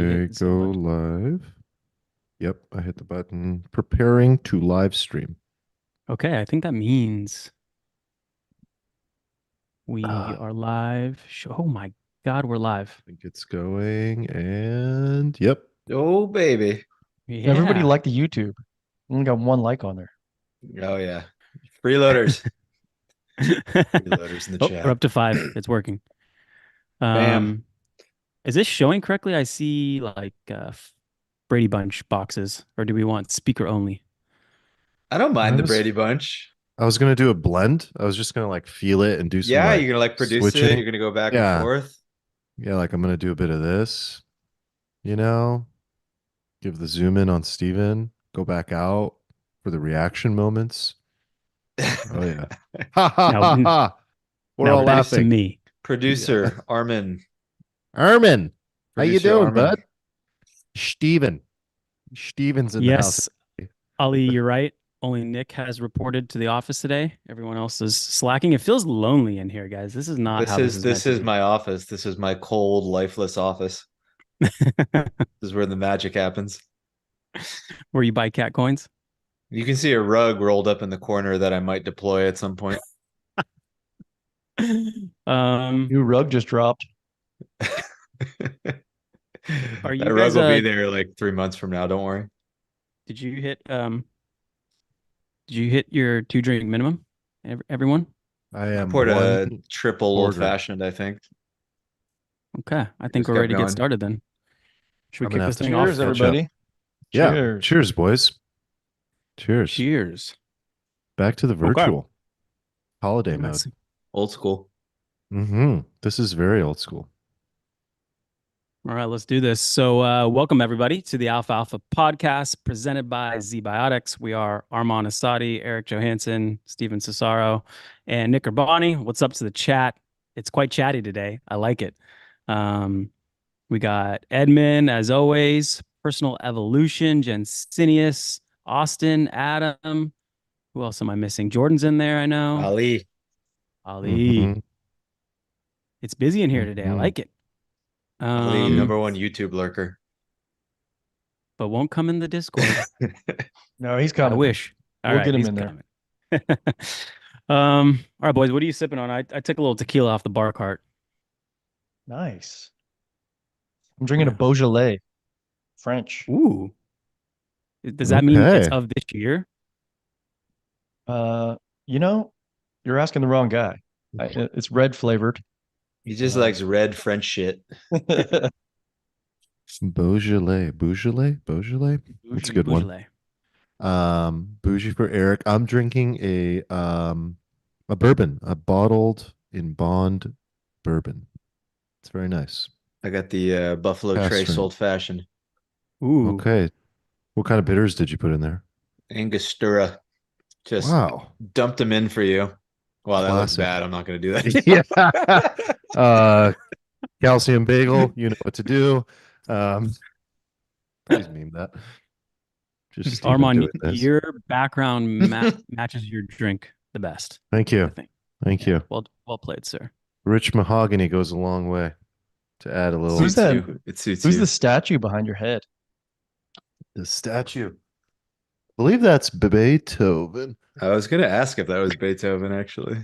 you Okay, hit the same go button. live. Yep, I hit the button. Preparing to live stream. Okay, I think that means we I are live. Oh my God, we're live. think it's going, and yep. Oh, baby. Everybody Yeah. liked the YouTube. Only got one like on there. Oh, yeah. Freeloaders. Freeloaders in the Oh, we're chat. up to 5. It's working. Bam. Um, is this showing correctly? I see like Brady Bunch boxes, or do we want speaker only? I don't I mind the was Brady Bunch. I was gonna do a blend. I was just gonna like feel it and do some Yeah, like you're gonna like produce it. switching. You're gonna go back and Yeah, forth. yeah, like I'm gonna do a bit of this, you know, give the zoom in on Steven, go back out for the reaction moments. Oh yeah. Ha ha Now, ha ha. We're now all back to laughing. me. Yeah. Producer Armin. Armin, how you Producer doing, Armin. bud? Steven. Steven's in the house. Yes, Ali, you're right. Only Nick has reported to the office today. Everyone else is slacking. It feels lonely in here, guys. This is not This how this is is meant this to is be. my office. This is my cold, lifeless office. This is where the magic happens. Where you buy cat coins? You can see a rug rolled up in the corner that I might deploy at some point. Um, New rug just dropped. are That you rug guys will be there like 3 months from now. Don't worry. did you hit did you hit your 2 drink minimum? Everyone? I I am poured a one triple old quarter. fashioned, I think. Okay. I think Just we're kept ready to get going. started then. Should we I'm gonna kick have this to thing off? Cheers, catch up. everybody. Yeah. Cheers. Cheers, boys. Cheers. Cheers. Back to the Okay. virtual holiday mode. Nice. Old school. This is very old school. All right, let's do this. So, welcome everybody to the Alfalfa podcast presented by ZBiotics. We are Armand Asadi, Eric Johansson, Steven Cesaro, and Nick Urbani. What's up to the chat? It's quite chatty today. I like it. We got Edmund, as always, Personal Evolution, Jensinius, Austin, Adam. Who else am I missing? Jordan's in there, I know. Ali. Ali. Mhm. It's busy in here today. I Mhm. like it. Ali, Dude. number one YouTube lurker. But won't come in the Discord. No, he's I coming. wish. All We'll right, get him he's in there. coming. All right, boys, what are you sipping on? I took a little tequila off the bar cart. Nice. I'm drinking a Yeah. Beaujolais, French. Ooh. Does that mean it's Okay. of this year? Uh, you know, you're asking the wrong guy. It's red flavored. He just Uh, likes red French shit. Beaujolais. Beaujolais? Beaujolais? That's a good one. Beaujolais. Bougie for Eric. I'm drinking a bourbon, a bottled in bond bourbon. It's very nice. I got the Buffalo Cask Trace strength. old fashioned. Ooh. Okay. What kind of bitters did you put in there? Angostura. Just Wow. dumped them in for you. Wow, that looks Classic. bad. I'm not going to do that. Yeah. Calcium bagel, you know what to do. Please meme that. Just Steven Armand, doing this. your background matches your drink the best, Thank I you. think. Thank Yeah. you. Well played, sir. Rich mahogany goes a long way to add a little. Who's Suits that? you. It suits Who's you. the statue behind your head? The statue. I believe that's Beethoven. I was going to ask if that was Beethoven, actually.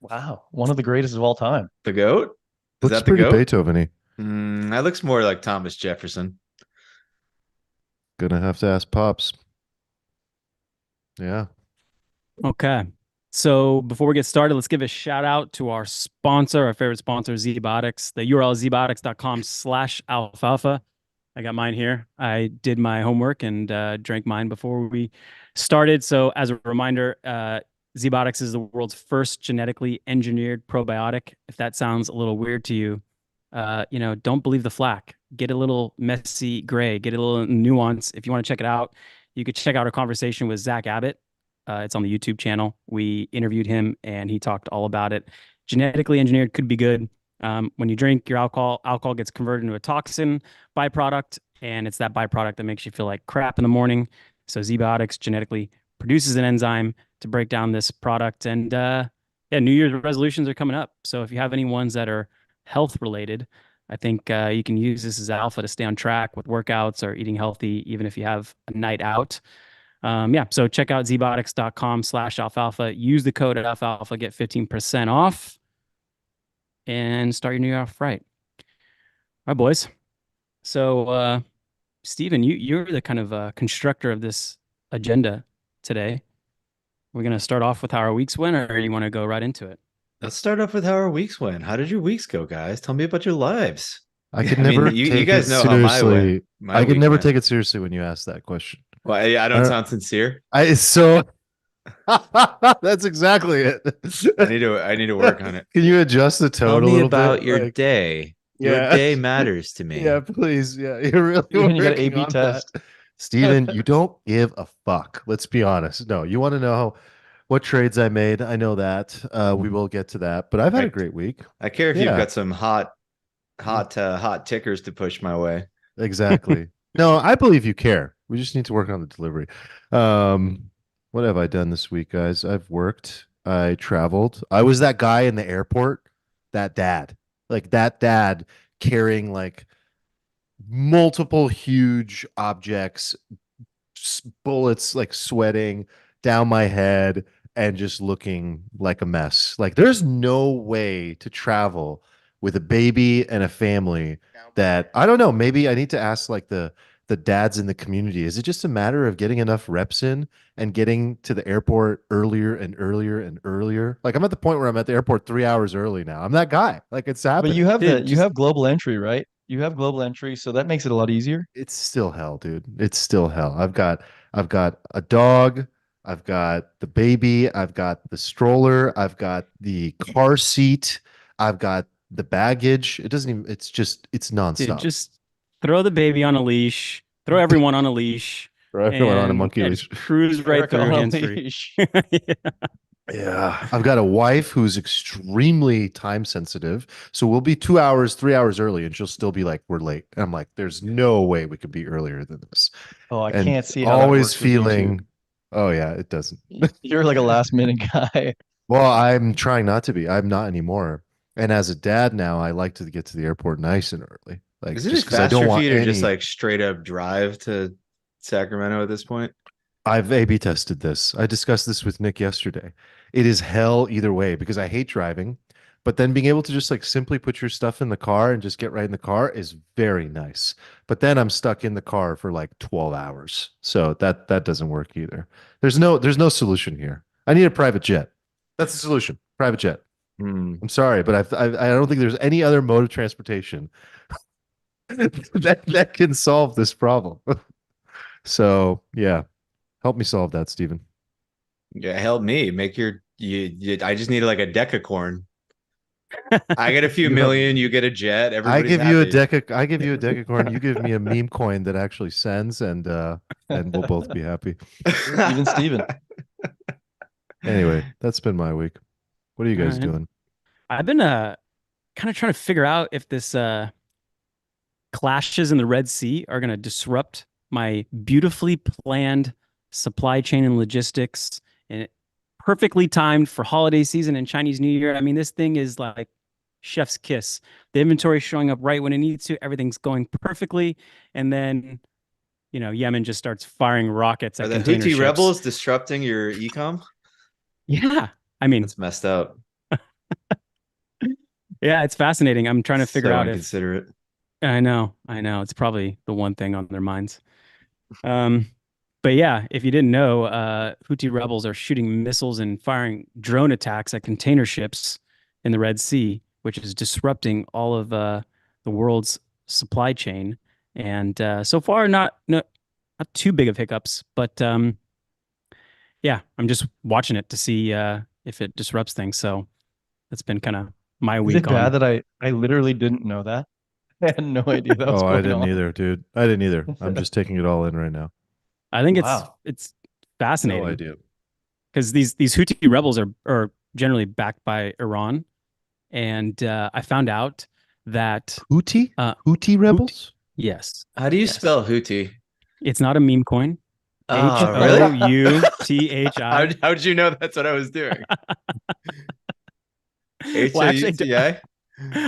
Wow, one of the greatest of all time. The goat? Is Looks that the pretty goat? Beethoven-y. That looks more like Thomas Jefferson. Gonna have to ask Pops. Yeah. Okay. So before we get started, let's give a shout out to our sponsor, our favorite sponsor, ZBiotics. The URL is zbiotics.com/alfalfa. I got mine here. I did my homework and drank mine before we started. So as a reminder, ZBiotics is the world's first genetically engineered probiotic. If that sounds a little weird to you, don't believe the flack. Get a little messy gray, get a little nuance. If you want to check it out, you could check out our conversation with Zach Abbott. It's on the YouTube channel. We interviewed him and he talked all about it. Genetically engineered could be good. When you drink your alcohol gets converted into a toxin byproduct, and it's that byproduct that makes you feel like crap in the morning. So ZBiotics genetically produces an enzyme to break down this product. And yeah, New Year's resolutions are coming up. So if you have any ones that are health related, I think you can use this as alpha to stay on track with workouts or eating healthy, even if you have a night out. Yeah, so check out zbotics.com/alfalfa. Use the code alfalfa, get 15% off, and start your new year off right. All right, boys. So, Stephen, you're the kind of constructor of this agenda today. We're gonna start off with how our weeks went, or you want to go right into it? Let's start off with how our weeks went. How did your weeks go, guys? Tell me about your lives. I could I mean, never you take it guys know how seriously. my I could week never went. take it seriously when you ask that question. Well, I don't sound sincere. It's so that's exactly it. I need to work on it. Can you adjust the Tell tone a me little about bit? your Like, day. Your yeah. day matters to me. Yeah, please. Yeah, you're really Steven, you got to working A/B on test. that. Steven, you don't give a fuck. Let's be honest. No, you want to know what trades I made. I know that. We will get to that. But I've had a great week. I care if you've Yeah. got some hot tickers to push my way. Exactly. No, I believe you care. We just need to work on the delivery. What have I done this week, guys? I've worked. I traveled. I was that guy in the airport, that dad, like that dad carrying like multiple huge objects, bullets like sweating down my head and just looking like a mess. Like there's no way to travel with a baby and a family that I don't know, maybe I need to ask like the dads in the community. Is it just a matter of getting enough reps in and getting to the airport earlier and earlier and earlier? Like I'm at the point where I'm at the airport 3 hours early now. I'm that guy. Like it's But happening. you have Dude, you have global entry, right? You have global entry, so that makes it a lot easier. It's still hell, dude. It's still hell. I've got a dog, I've got the baby, I've got the stroller, I've got the car seat, I've got the baggage. It doesn't even it's dude, nonstop. just throw the baby on a leash, throw everyone on a leash, Throw everyone on a and monkey yeah, leash. just cruise right Erica through on a hands free. leash. Yeah, I've got a wife who's extremely time sensitive. So we'll be 2 hours, 3 hours early, and she'll still be like, "We're late." And I'm like, "There's no way we could be earlier than this." Oh, I And can't see how that always works with you two. feeling, oh yeah, it doesn't. You're like a last minute guy. Well, I'm trying not to be. I'm not anymore. And as a dad now, I like to get to the airport nice and early. Like Is it just just because I don't faster for want you to any. just like straight up drive to Sacramento at this point? I've A/B tested this. I discussed this with Nick yesterday. It is hell either way because I hate driving, but then being able to just like simply put your stuff in the car and just get right in the car is very nice. But then I'm stuck in the car for like 12 hours. So that doesn't work either. There's no solution here. I need a private jet. That's the solution. Private jet. Hmm. I'm sorry, but I don't think there's any other mode of transportation that can solve this problem. So yeah, help me solve that, Stephen. Yeah, help me. Make you I just need like a decacorn. I get a few You help- million, you get a jet, I everybody's give you a happy. I give you a decacorn. You give me a meme coin that actually sends, and we'll both be happy. Even Steven. Anyway, that's been my week. What are you All guys right. doing? I've been kind of trying to figure out if this clashes in the Red Sea are going to disrupt my beautifully planned supply chain and logistics, and perfectly timed for holiday season and Chinese New Year. I mean, this thing is like chef's kiss. The inventory is showing up right when it needs to. Everything's going perfectly, and then Yemen just starts firing rockets Are at the container Houthi ships. rebels disrupting your ecom? Yeah, I mean, That's messed up. yeah, it's fascinating. I'm trying to figure So out if inconsiderate. I know. It's probably the one thing on their minds. Um, but yeah, if you didn't know, Houthi rebels are shooting missiles and firing drone attacks at container ships in the Red Sea, which is disrupting all of the world's supply chain. And so far, not too big of hiccups, but yeah, I'm just watching it to see if it disrupts things. So that's been kind of my Is week it bad on. that I literally didn't know that? I had no idea that was Oh, I going didn't on. either, dude. I didn't either. I'm just taking it all in right now. I think Wow. it's No fascinating. idea. Because these Houthi rebels are generally backed by Iran, and I found out that Houthi? uh, Houthi rebels? yes, How do you yes, spell Houthi? it's not a meme coin. H Oh, O really? U T H I. How'd you know that's what I was doing? Well, actually, Houti?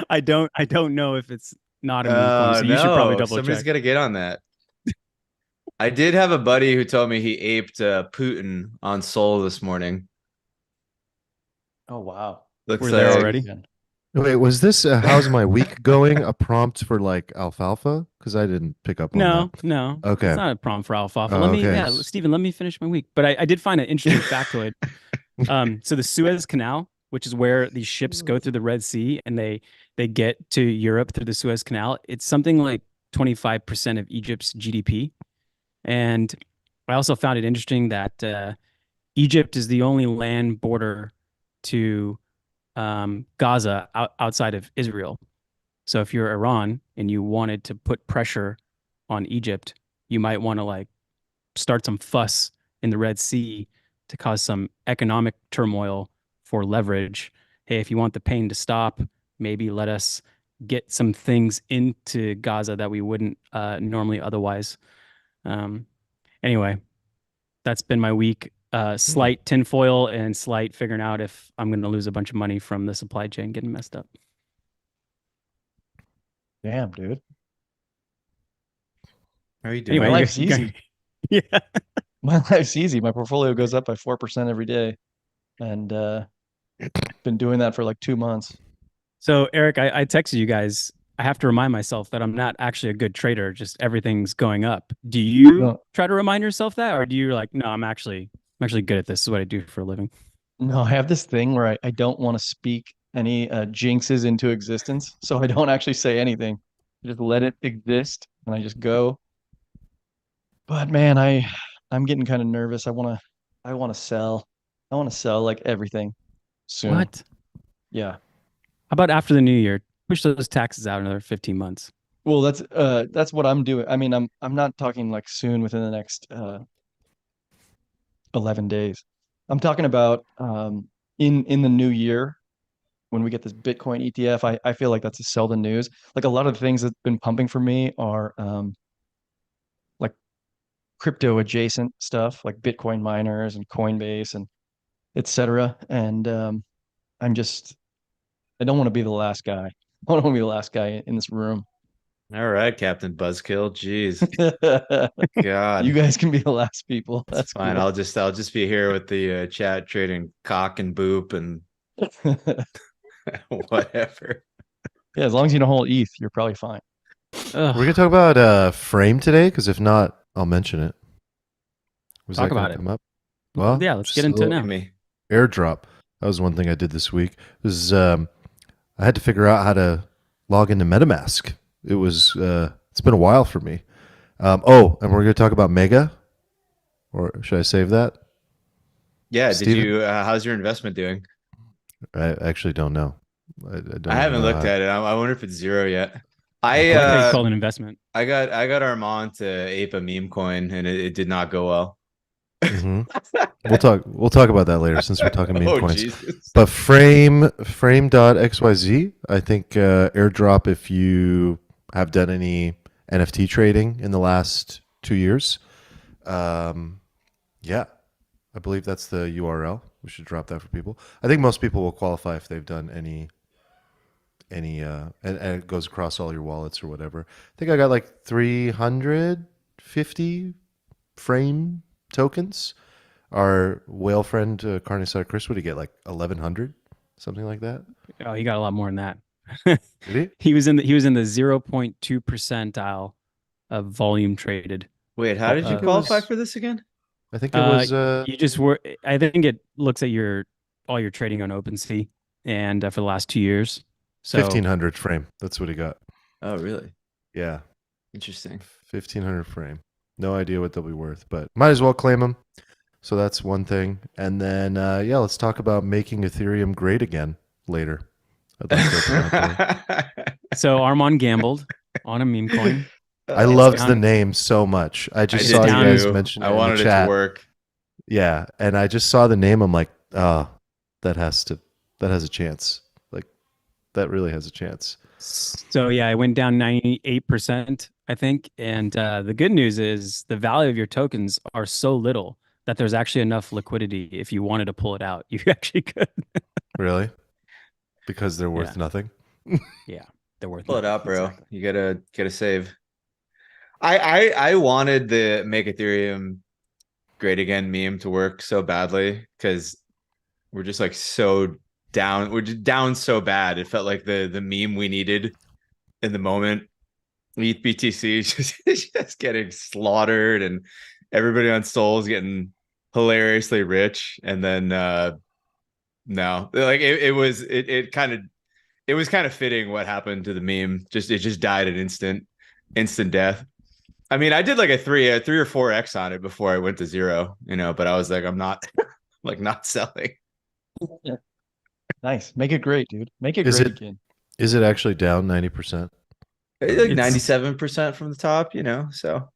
I don't know if it's not a meme coin. So you should probably No, double somebody's check. got to get on that. I did have a buddy who told me he aped Putin on Sol this morning. Oh wow. Looks We're there like already. Wait, was this how's my week going? A prompt for like alfalfa? Because I didn't pick up on that. No. Okay. It's not a prompt for alfalfa. Oh, okay. Stephen, let me finish my week. But I did find an interesting factoid. So the Suez Canal, which is where these ships go through the Red Sea and they get to Europe through the Suez Canal, it's something like 25% of Egypt's GDP. And I also found it interesting that Egypt is the only land border to Gaza outside of Israel. So if you're Iran and you wanted to put pressure on Egypt, you might want to like start some fuss in the Red Sea to cause some economic turmoil for leverage. Hey, if you want the pain to stop, maybe let us get some things into Gaza that we wouldn't normally otherwise. Anyway, that's been my week. Slight tinfoil and slight figuring out if I'm going to lose a bunch of money from the supply chain getting messed up. Damn, dude. how are you doing? My Anyway, life's easy. Yeah. My life's easy. My portfolio goes up by 4% every day. And been doing that for like 2 months. So Eric, I texted you guys. I have to remind myself that I'm not actually a good trader. Just everything's going up. Do you No, try to remind yourself that, or do you like, no, I'm actually good at this. This is what I do for a living. no, I have this thing where I don't want to speak any jinxes into existence. So I don't actually say anything. I just let it exist and I just go. But man, I'm getting kind of nervous. I want to sell. I want to sell like everything soon. What? Yeah. How about after the new year? Push those taxes out another 15 months. Well, that's what I'm doing. I mean, I'm not talking like soon within the next 11 days. I'm talking about in the new year when we get this Bitcoin ETF. I feel like that's a sell the news. Like a lot of the things that've been pumping for me are like crypto adjacent stuff, like Bitcoin miners and Coinbase and etc. And I'm just I don't want to be the last guy. I don't want to be the last guy in this room. All right, Captain Buzzkill. Jeez, You God, guys can be the last people. it's That's fine. cool. I'll just be here with the chat trading cock and boop and whatever. Yeah, as long as you don't hold ETH, you're probably fine. We're gonna Ugh, talk about frame today, because if not, I'll mention it. Was Talk that gonna about it. come up? Well, yeah, let's just get a into it little now. Me. airdrop. That was one thing I did this week. It was I had to figure out how to log into MetaMask. It was it's been a while for me. Oh, and we're gonna talk about Mega, or should I save that? Yeah, did Steven? you how's your investment doing? I actually don't know. I don't I haven't know looked at it. I wonder if it's zero yet. I like how you call it an investment. I got Armand to ape a meme coin and it did not go well. Mhm. We'll talk about that later, since we're talking meme Oh coins. Jesus. But frame.xyz, I think airdrop if you have done any NFT trading in the last 2 years. Yeah, I believe that's the URL. We should drop that for people. I think most people will qualify if they've done any and it goes across all your wallets or whatever. I think I got like 350 frame tokens. Our whale friend Carnicide Chris, would he get like 1,100, something like that? Oh, he got a lot more than that. Did he? He was in the 0.2 percentile of volume traded. Wait, how did you Uh, qualify was- for this again? I think it was. You just were. I think it looks at all your trading on OpenSea and for the last 2 years. So 1,500 frame. That's what he got. Oh, really? Yeah, Interesting. 1,500 frame. No idea what they'll be worth, but might as well claim them. So that's one thing. And then, yeah, let's talk about making Ethereum great again later. I'd like to open that door. so Armand gambled on a meme coin. I It's loved down- the name so much. I I just did saw you guys too. mention it I in wanted the it chat. to work. Yeah, and I just saw the name. I'm like, oh, that has a chance. Like, that really has a chance. So yeah, it went down 98%, I think. And the good news is the value of your tokens are so little that there's actually enough liquidity if you wanted to pull it out. You actually could. Really? Because they're worth nothing. Yeah. they're worth Pull it nothing. out, bro. Exactly. You gotta save. I wanted the make Ethereum great again meme to work so badly because we're just like so down. We're just down so bad. It felt like the meme we needed in the moment. ETH BTC just getting slaughtered, and everybody on Sol's getting hilariously rich. And then no, like it kind of it was kind of fitting what happened to the meme. It just died an instant death. I mean, I did like a three or four X on it before I went to zero, but I was like, I'm not like not selling. Yeah. Nice. Make it great, dude. Make it Is great it again. is it actually down 90%? Like It's 97% from the top, so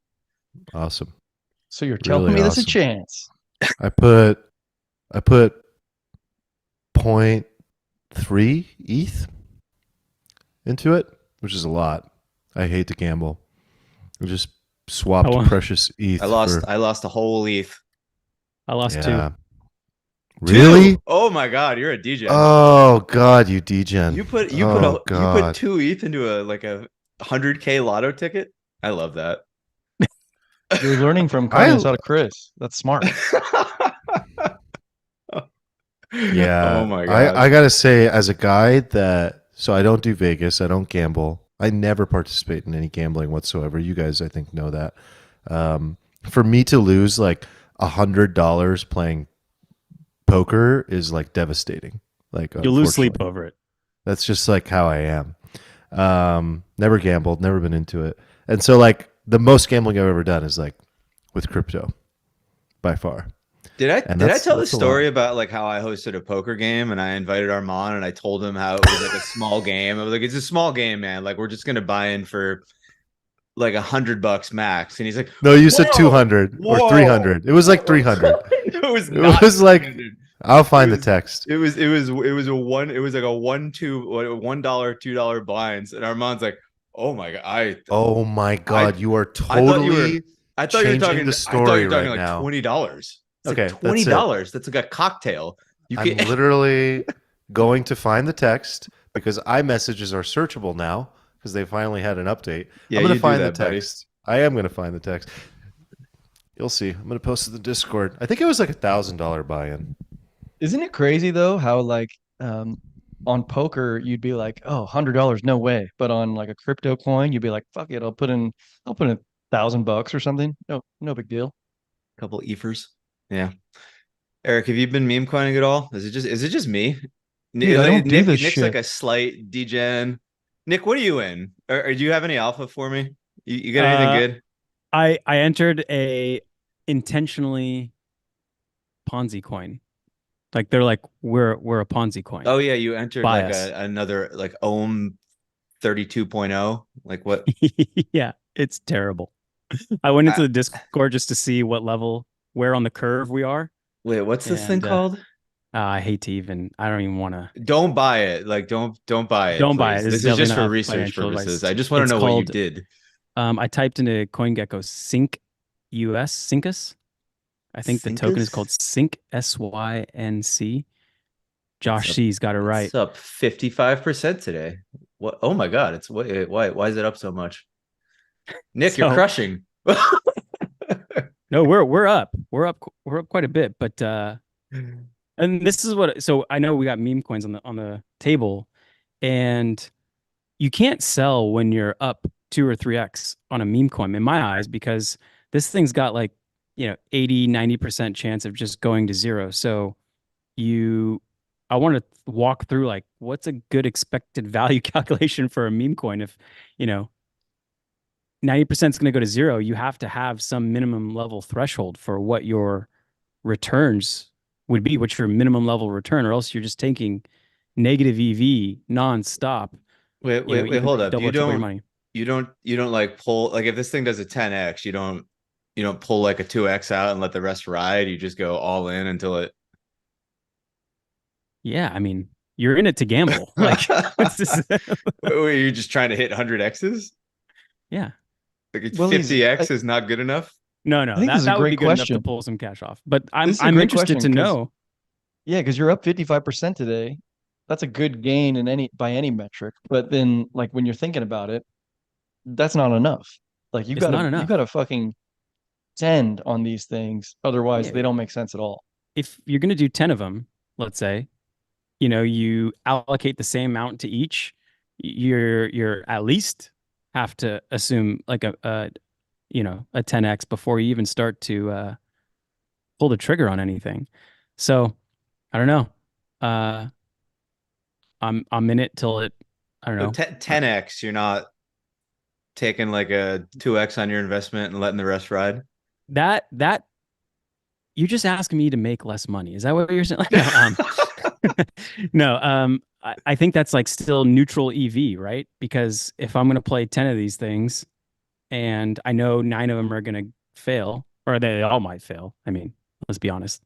Awesome. So you're telling Really me there's a awesome. chance. I put 0.3 ETH into it, which is a lot. I hate to gamble. I just swapped Oh, precious ETH I lost for I lost a whole ETH. I lost yeah. two. Really? Oh my god, you're a DJ. Oh God, you degen. You put Oh you put God. 2 ETH into a 100K lotto ticket. I love that. You're learning from I carne asada Chris. That's smart. Yeah. Oh my god. I gotta say, as a guy so I don't do Vegas, I don't gamble. I never participate in any gambling whatsoever. You guys, I think, know that. For me to lose like $100 playing poker is like devastating. Like You'll lose sleep unfortunately. over it. That's just like how I am. Never gambled, never been into it. And so like the most gambling I've ever done is like with crypto by far. Did I And tell the that's a story lot. about like how I hosted a poker game and I invited Armand and I told him how it was like a small game. I was like, it's a small game, man. Like we're just gonna buy in for like $100 max. And he's like, No, you said whoa, 200 or whoa. 300. It was like 300. It was It not was like 300. I'll find It the was- text. It was like a $1 $2 blinds. And Armand's like, oh my god, Oh my God, you are I thought you were totally I thought you were changing talking. the I thought you story were talking right like now. $20. It's Okay, like that's $20. it. That's like a cocktail. You I'm can literally going to find the text because iMessages are searchable now because they finally had an update. Yeah, I'm going you to do find the that, buddy. text. I am going to find the text. You'll see. I'm going to post it in the Discord. I think it was like $1,000 buy-in. Isn't it crazy though how like on poker you'd be like, oh, $100, no way. But on like a crypto coin, you'd be like, fuck it, I'll put in $1,000 or something. No big deal. couple ephers. Yeah. Eric, have you been meme coining at all? Is it just me? Dude, I don't do this Nick's shit. like a slight degen. Nick, what are you in? Or do you have any alpha for me? You got anything good? I entered a intentionally Ponzi coin. Like they're like we're a Ponzi coin. Oh yeah, you entered Buy like us. another like Ohm 32.0. Like what? Yeah, it's terrible. I went into I- the Discord just to see what level, where on the curve we are. Wait, what's this thing And called? I hate to even. I don't even want to. Don't buy it. Like don't buy it, Don't buy please. it. This is This is just definitely for not research financial purposes. advice. I just want to It's know what you called. did. I typed into CoinGecko Sync US Syncus. I think the token is called Sync SYNC. Josh It's C's got it right. It's up 55% today. What? Oh my god! It's why is it up so much? Nick, you're So- crushing. No, we're up. We're up quite a bit. But and this is what. So I know we got meme coins on the table, and you can't sell when you're up 2 or 3x on a meme coin in my eyes because this thing's got like 80-90% chance of just going to zero. So I want to walk through like what's a good expected value calculation for a meme coin. If 90% is going to go to zero, you have to have some minimum level threshold for what your returns would be, what's your minimum level return, or else you're just taking negative EV nonstop. Wait, Even hold like up. double or triple your money. You don't like pull like if this thing does a 10x, you don't pull like a 2x out and let the rest ride. You just go all in until it. Yeah, I mean, you're in it to gamble. Like, it's just, Were you just trying to hit 100x's? yeah. Like Well, 50x is not good enough. No, I think this is a that would be great good enough to question. pull some cash off. But I'm This is a I'm great interested to question 'cause- know. Yeah, because you're up 55% today. that's a good gain in by any metric. But then like when you're thinking about it, that's not enough. Like It's not you enough. gotta fucking tend on these things. Otherwise, Yeah, they don't make sense at all. if you're going to do 10 of them, let's say, you allocate the same amount to each, you're at least have to assume like a 10x before you even start to pull the trigger on anything. So I don't know. Uh, I'm in it till it. I don't So know. 10x, you're not taking like a 2x on your investment and letting the rest ride. That you just ask me to make less money. Is that what you're saying? No, no. I think that's like still neutral EV, right? Because if I'm gonna play 10 of these things and I know nine of them are gonna fail, or they all might fail. I mean, let's be honest.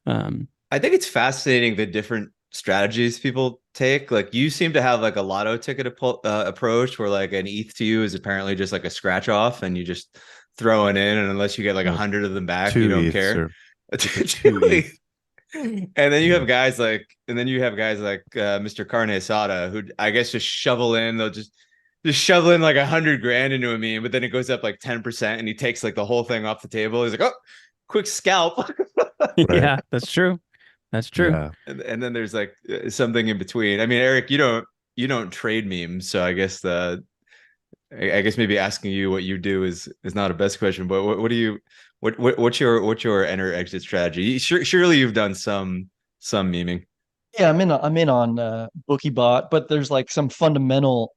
Um, I think it's fascinating the different strategies people take. Like you seem to have like a lotto ticket approach where like an ETH to you is apparently just like a scratch off and you just throw it in. And unless you get like a No, hundred of them back, you two don't ETH, care. sir. It's a two ETH. And then you Yeah. have guys like, Mr. Carne Asada, who I guess just shovel in. They'll just shovel in like 100 grand into a meme, but then it goes up like 10%, and he takes like the whole thing off the table. He's like, oh, quick scalp. Right. yeah, that's true. That's true. Yeah. And then there's like something in between. I mean, Eric, you don't trade memes, so I guess I guess maybe asking you what you do is not a best question. But what do you what's your enter exit strategy? Surely you've done some memeing. Yeah, I'm in on BookieBot, but there's like some fundamental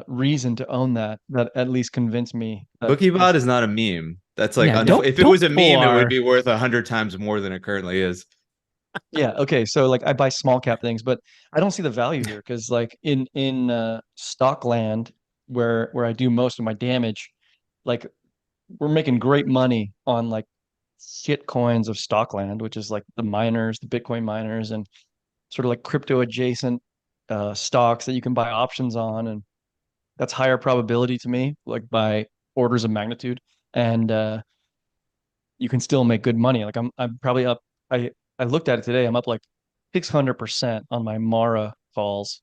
reason to own that at least convinced me that BookieBot this. is not a meme. That's like Yeah, don't if it don't was a pull meme, it would our. be worth 100 times more than it currently is. Yeah, okay. So like I buy small cap things, but I don't see the value here because like in stock land where I do most of my damage, like we're making great money on like shit coins of stock land, which is like the miners, the Bitcoin miners, and sort of like crypto adjacent stocks that you can buy options on, and that's higher probability to me, like by orders of magnitude. And you can still make good money. Like I'm probably up. I looked at it today. I'm up like 600% on my Mara calls,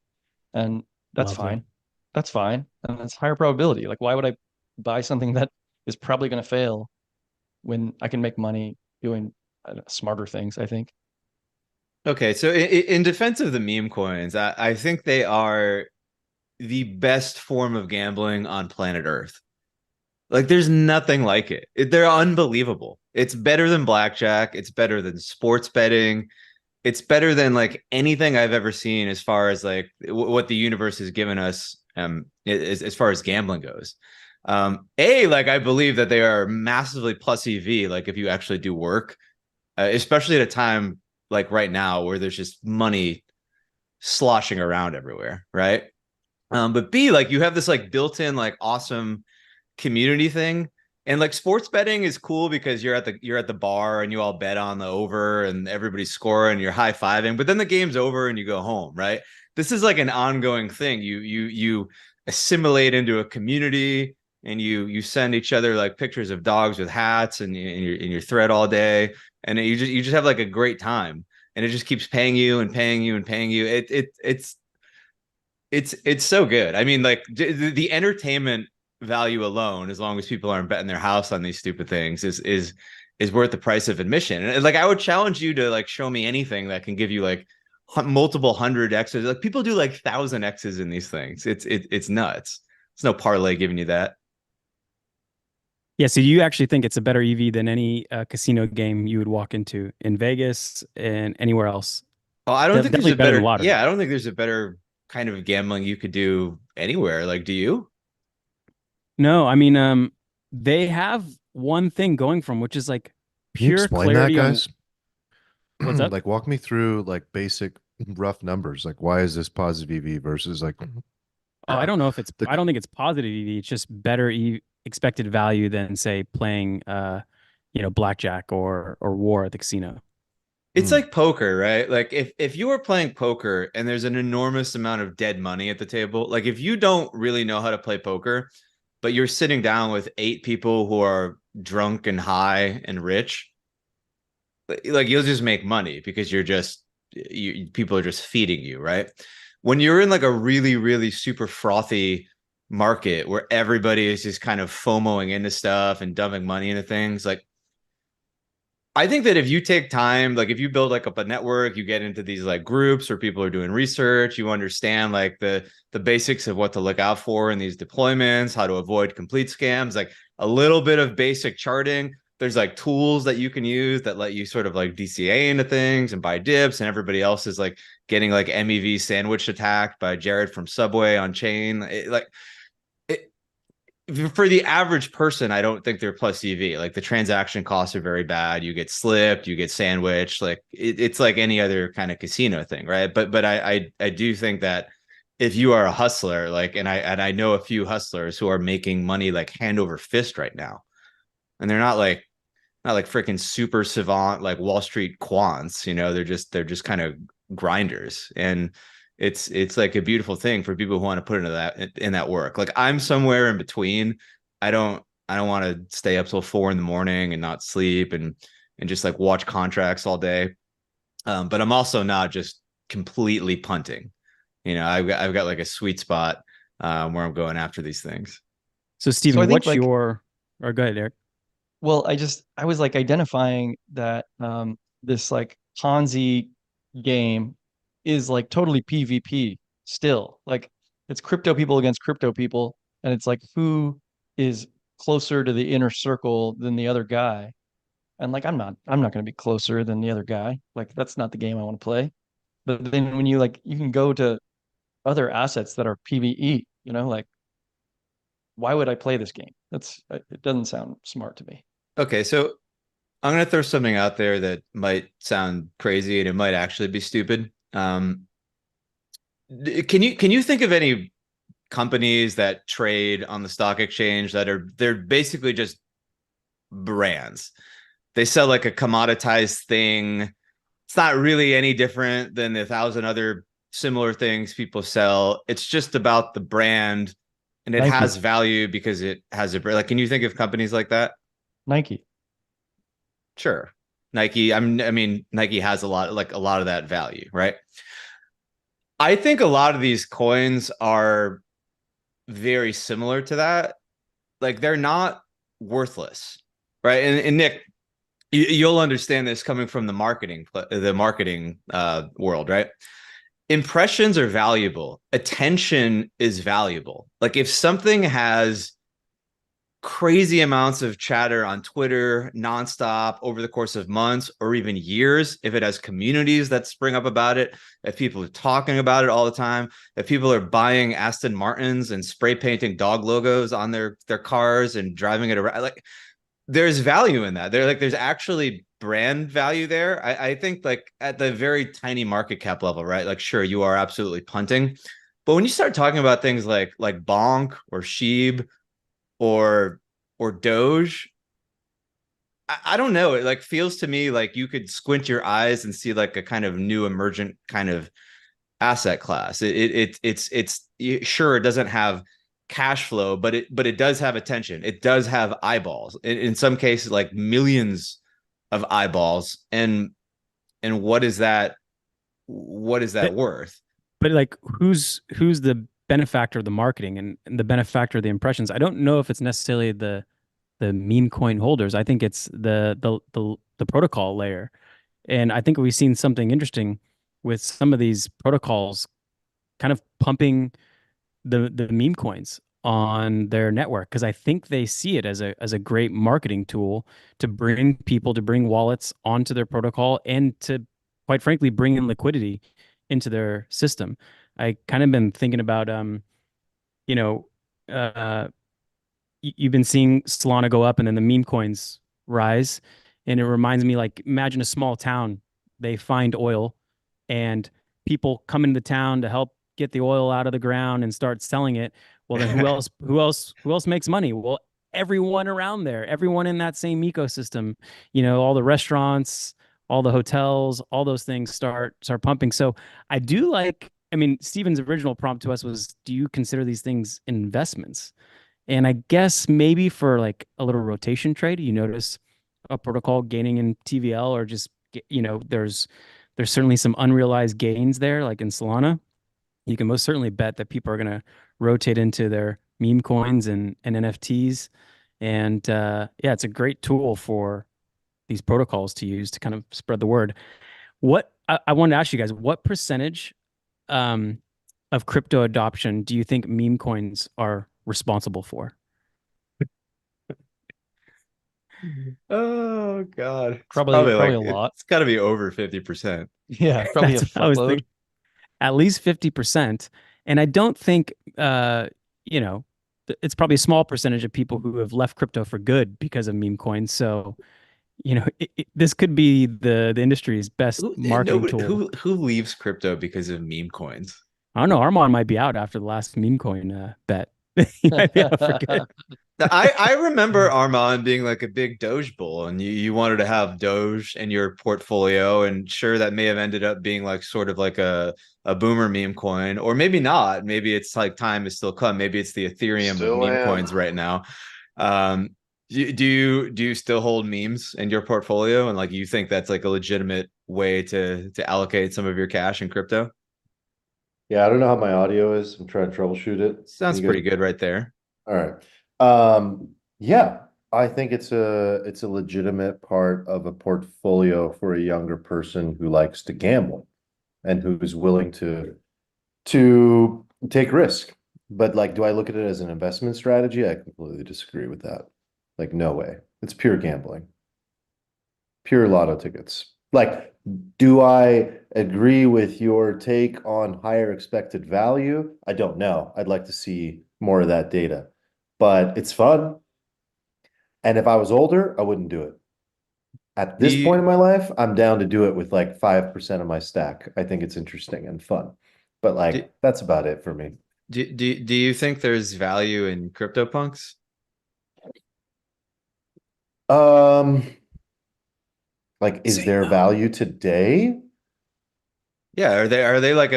and that's Lovely. fine. That's fine, and that's higher probability. Like why would I buy something that is probably going to fail when I can make money doing smarter things? I think. Okay, so in defense of the meme coins, I think they are the best form of gambling on planet Earth. Like there's nothing like it. They're unbelievable. It's better than blackjack. It's better than sports betting. It's better than like anything I've ever seen as far as like what the universe has given us as far as gambling goes. Like I believe that they are massively plus EV, like if you actually do work, especially at a time like right now where there's just money sloshing around everywhere, right? But B, like you have this like built-in like awesome community thing. And like sports betting is cool because you're at the bar and you all bet on the over and everybody's scoring and you're high-fiving, but then the game's over and you go home, right? This is like an ongoing thing. You assimilate into a community and you send each other like pictures of dogs with hats and in your thread all day. And you just have like a great time. And it just keeps paying you and paying you and paying you. It's so good. I mean, like the entertainment value alone, as long as people aren't betting their house on these stupid things, is worth the price of admission. And like, I would challenge you to like show me anything that can give you like multiple hundred X's. Like people do like 1,000 X's in these things. It's nuts. It's no parlay giving you that. Yeah, so you actually think it's a better EV than any casino game you would walk into in Vegas and anywhere else? Oh, I don't think there's Definitely a better than better. lottery. Yeah, I don't think there's a better kind of gambling you could do anywhere. Like, do you? No, I mean, they have one thing going from which is like Can you pure explain that, clarity on guys? what's up. Like walk me through like basic rough numbers. Like why is this positive EV versus like Oh, I don't know if it's. the I don't think it's positive EV. It's just better expected value than say playing, blackjack or war at the casino. It's Hmm. like poker, right? Like if you were playing poker and there's an enormous amount of dead money at the table, like if you don't really know how to play poker, but you're sitting down with 8 people who are drunk and high and rich, like you'll just make money because you're just people are just feeding you, right? When you're in like a really, really super frothy market where everybody is just kind of FOMOing into stuff and dumping money into things, like I think that if you take time, like if you build like up a network, you get into these like groups where people are doing research, you understand like the basics of what to look out for in these deployments, how to avoid complete scams, like a little bit of basic charting. There's like tools that you can use that let you sort of like DCA into things and buy dips, and everybody else is like getting like MEV sandwich attacked by Jared from Subway on chain. For the average person, I don't think they're plus EV. Like the transaction costs are very bad. You get slipped, you get sandwiched. Like it's like any other kind of casino thing, right? But I do think that if you are a hustler, like and I know a few hustlers who are making money like hand over fist right now, and they're not like freaking super savant like Wall Street quants, they're just kind of grinders. And it's like a beautiful thing for people who want to put into that work. Like I'm somewhere in between. I don't want to stay up till 4 a.m. and not sleep and just like watch contracts all day. But I'm also not just completely punting. I've got like a sweet spot where I'm going after these things. So So Stephen, I think what's like, your, or go ahead, Eric. well, I was like identifying that this like Ponzi game is like totally PvP still. Like it's crypto people against crypto people, and it's like who is closer to the inner circle than the other guy. And like I'm not going to be closer than the other guy. Like that's not the game I want to play. But then when you like you can go to other assets that are PvE, like why would I play this game? It doesn't sound smart to me. Okay, so I'm gonna throw something out there that might sound crazy and it might actually be stupid. Can you think of any companies that trade on the stock exchange they're basically just brands? They sell like a commoditized thing. It's not really any different than the thousand other similar things people sell. It's just about the brand, and it Nike, has value because it has a brand. Like, can you think of companies like that? Nike. Sure. Nike, I mean, Nike has a lot of that value, right? I think a lot of these coins are very similar to that. Like they're not worthless, right? And Nick, you'll understand this coming from the marketing world, right? Impressions are valuable. Attention is valuable. Like if something has crazy amounts of chatter on Twitter nonstop over the course of months or even years, if it has communities that spring up about it, if people are talking about it all the time, if people are buying Aston Martins and spray painting dog logos on their cars and driving it around, like there's value in that. There's actually brand value there. I think like at the very tiny market cap level, right? Like sure, you are absolutely punting. But when you start talking about things like Bonk or Sheeb or Doge, I don't know. It like feels to me like you could squint your eyes and see like a kind of new emergent kind of asset class. Sure, it doesn't have cash flow, but it does have attention. It does have eyeballs. In some cases, like millions of eyeballs. And what is that? What is that But, worth? but like, who's the benefactor of the marketing and the benefactor of the impressions? I don't know if it's necessarily the meme coin holders. I think it's the protocol layer. And I think we've seen something interesting with some of these protocols kind of pumping the meme coins on their network because I think they see it as a great marketing tool to bring people to bring wallets onto their protocol and to quite frankly bring in liquidity into their system. I kind of been thinking about you know uh you've been seeing Solana go up and then the meme coins rise. And it reminds me, like, imagine a small town, they find oil and people come into the town to help get the oil out of the ground and start selling it. Well, then who else makes money? Well, everyone around there, everyone in that same ecosystem, all the restaurants, all the hotels, all those things start pumping. So I do like, I mean, Steven's original prompt to us was, do you consider these things investments? And I guess maybe for like a little rotation trade, you notice a protocol gaining in TVL or just, there's There's certainly some unrealized gains there, like in Solana. You can most certainly bet that people are going to rotate into their meme coins and NFTs. And yeah, it's a great tool for these protocols to use to kind of spread the word. I wanted to ask you guys, what percentage um, of crypto adoption do you think meme coins are responsible for? Oh God. It's Probably probably probably like a lot. it's got to be over 50%. Yeah, probably a That's what I was fuckload. thinking. At least 50%. And I don't think, you know, it's probably a small percentage of people who have left crypto for good because of meme coins. So, this could be the industry's best marketing Nobody tool. who leaves crypto because of meme coins. I don't know. Armand might be out after the last meme coin bet. He might be out for good. I remember Armand being like a big Doge bull, and you wanted to have Doge in your portfolio, and sure, that may have ended up being like sort of like a boomer meme coin, or maybe not. Maybe it's like time has still come. Maybe it's the Ethereum of Still meme am. coins right now. Um, do you still hold memes in your portfolio, and like you think that's like a legitimate way to allocate some of your cash in crypto? Yeah, I don't know how my audio is. I'm trying to troubleshoot it. Can Sounds you guys? pretty good right there. All right. Yeah, I think it's a legitimate part of a portfolio for a younger person who likes to gamble and who's willing to take risk. But like, do I look at it as an investment strategy? I completely disagree with that. Like, no way. It's pure gambling, pure lotto tickets. Like, do I agree with your take on higher expected value? I don't know. I'd like to see more of that data, but it's fun. And if I was older, I wouldn't do it. At Do this point you in my life, I'm down to do it with like 5% of my stack. I think it's interesting and fun. But do, like, that's about it for me. do you think there's value in CryptoPunks? Um, like, is Say there no. value today? Yeah, are they like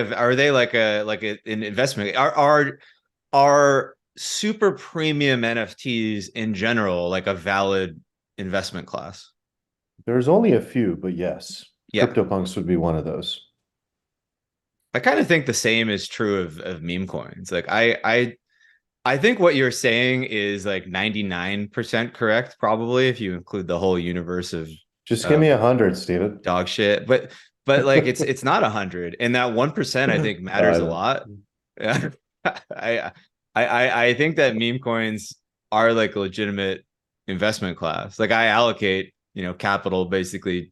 an investment? Are super premium NFTs in general like a valid investment class? There's only a few, but yes, Yeah. CryptoPunks would be one of those. I kind of think the same is true of meme coins. Like I think what you're saying is like 99% correct, probably if you include the whole universe Just give me of 100, Steven. dog shit. But like it's not 100, and that 1% I think I matters a know. lot. Yeah. I I think that meme coins are like a legitimate investment class. Like I allocate, capital basically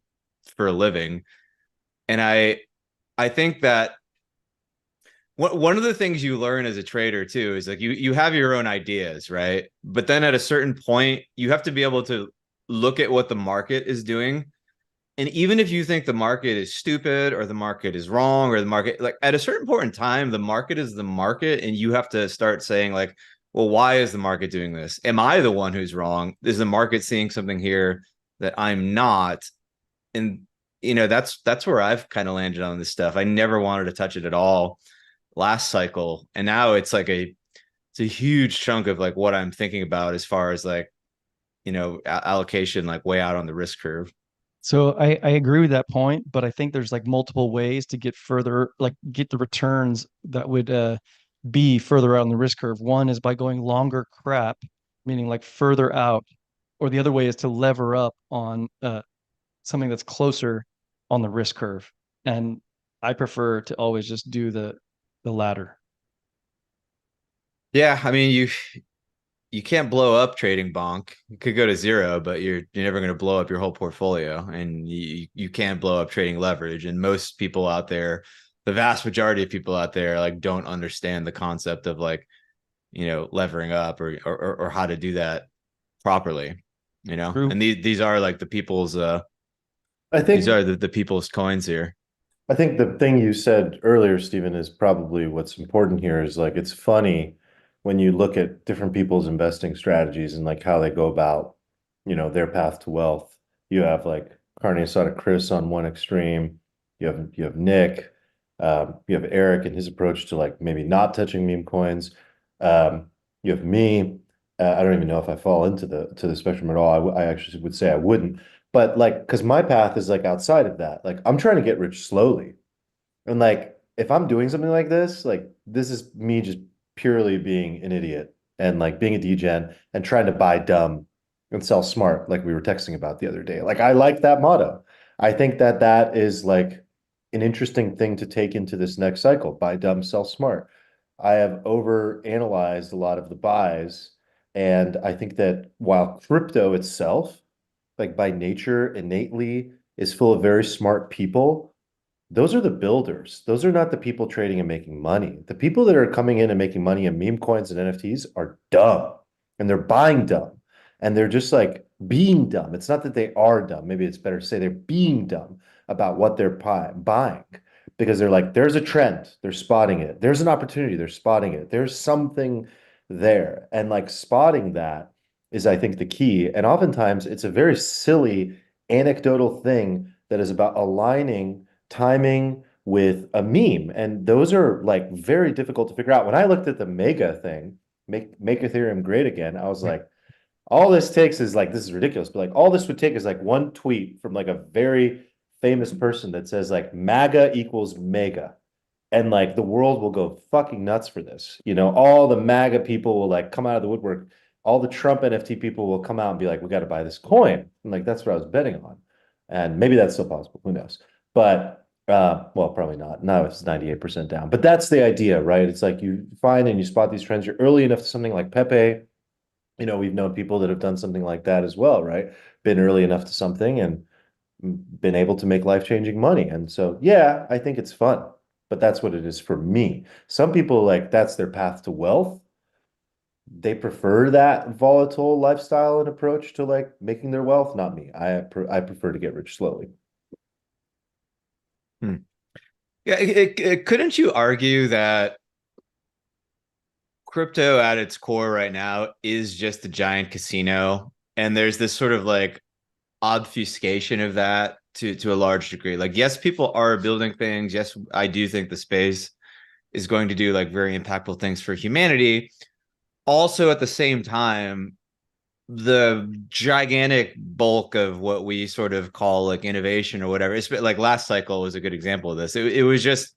for a living. And I think that one of the things you learn as a trader too is like you have your own ideas, right? But then at a certain point, you have to be able to look at what the market is doing. And even if you think the market is stupid or the market is wrong or the market, like at a certain point in time, the market is the market, and you have to start saying like, well, why is the market doing this? Am I the one who's wrong? Is the market seeing something here that I'm not? And that's where I've kind of landed on this stuff. I never wanted to touch it at all last cycle, and now it's a huge chunk of like what I'm thinking about as far as like allocation, like way out on the risk curve. So I agree with that point, but I think there's like multiple ways to get further, like get the returns that would be further out on the risk curve. One is by going longer crap, meaning like further out, or the other way is to lever up on something that's closer on the risk curve. And I prefer to always just do the latter. Yeah, I mean you can't blow up trading bonk. You could go to zero, but you're never going to blow up your whole portfolio, and you can't blow up trading leverage. And most people out there, the vast majority of people out there, like don't understand the concept of like levering up or how to do that properly. True. And these are like the people's I these think are the people's coins here. I think the thing you said earlier, Stephen, is probably what's important here is like it's funny when you look at different people's investing strategies and like how they go about, their path to wealth. You have like Carne Asada Chris on one extreme, you have Nick, you have Eric and his approach to like maybe not touching meme coins. You have me. I don't even know if I fall into the spectrum at all. I actually would say I wouldn't. But like, because my path is like outside of that. Like, I'm trying to get rich slowly. And like, if I'm doing something like this is me just purely being an idiot and like being a degen and trying to buy dumb and sell smart, like we were texting about the other day. Like, I like that motto. I think that that is like an interesting thing to take into this next cycle. Buy dumb, sell smart. I have over analyzed a lot of the buys, and I think that while crypto itself, like by nature, innately is full of very smart people, those are the builders. Those are not the people trading and making money. The people that are coming in and making money in meme coins and NFTs are dumb, and they're buying dumb, and they're just like being dumb. It's not that they are dumb. Maybe it's better to say they're being dumb about what they're buying, because they're like, there's a trend, they're spotting it. There's an opportunity, they're spotting it. There's something there. And like spotting that is, I think, the key. And oftentimes it's a very silly anecdotal thing that is about aligning timing with a meme. And those are like very difficult to figure out. When I looked at the mega thing, make Ethereum great again, I was like, all this takes is like, this is ridiculous, but like all this would take is like one tweet from like a very famous person that says like MAGA equals mega. And like the world will go fucking nuts for this. You know, all the MAGA people will like come out of the woodwork. All the Trump NFT people will come out and be like, we got to buy this coin. And like, that's what I was betting on. And maybe that's still possible. Who knows? But well, probably not. Now it's 98% down. But that's the idea, right? It's like you find and you spot these trends. You're early enough to something like Pepe. You know, we've known people that have done something like that as well, right? Been early enough to something and been able to make life-changing money. And so, yeah, I think it's fun, but that's what it is for me. Some people like that's their path to wealth. They prefer that volatile lifestyle and approach to like making their wealth. Not me. I prefer to get rich slowly. Yeah, couldn't you argue that crypto at its core right now is just a giant casino, and there's this sort of like obfuscation of that to a large degree? Like, yes, people are building things. Yes, I do think the space is going to do like very impactful things for humanity. Also, at the same time, the gigantic bulk of what we sort of call like innovation or whatever, it's like last cycle was a good example of this. It was just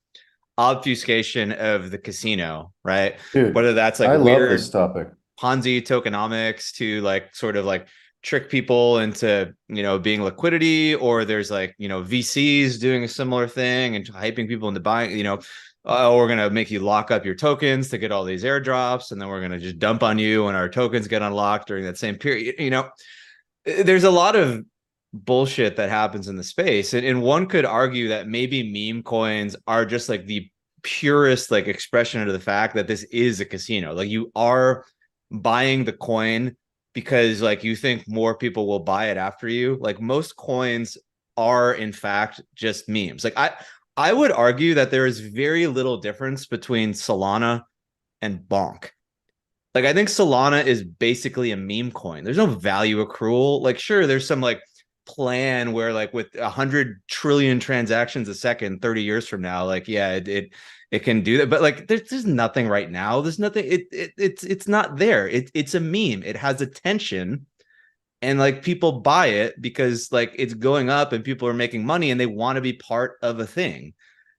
obfuscation of the casino, right? Dude, Whether that's like I love weird this topic. Ponzi tokenomics to like sort of like trick people into, you know, being liquidity, or there's like, you know, VCs doing a similar thing and hyping people into buying, you know, oh, we're going to make you lock up your tokens to get all these airdrops, and then we're going to just dump on you when our tokens get unlocked during that same period. You know, there's a lot of bullshit that happens in the space. And one could argue that maybe meme coins are just like the purest like expression of the fact that this is a casino. Like, you are buying the coin because like you think more people will buy it after you. Like, most coins are in fact just memes. Like, I would argue that there is very little difference between Solana and Bonk. Like, I think Solana is basically a meme coin. There's no value accrual. Like, sure, there's some like plan where like with 100 trillion transactions a second 30 years from now, like, yeah, it can do that. But like, there's nothing right now. There's nothing. It's not there. It's a meme. It has attention, and like people buy it because like it's going up and people are making money and they want to be part of a thing.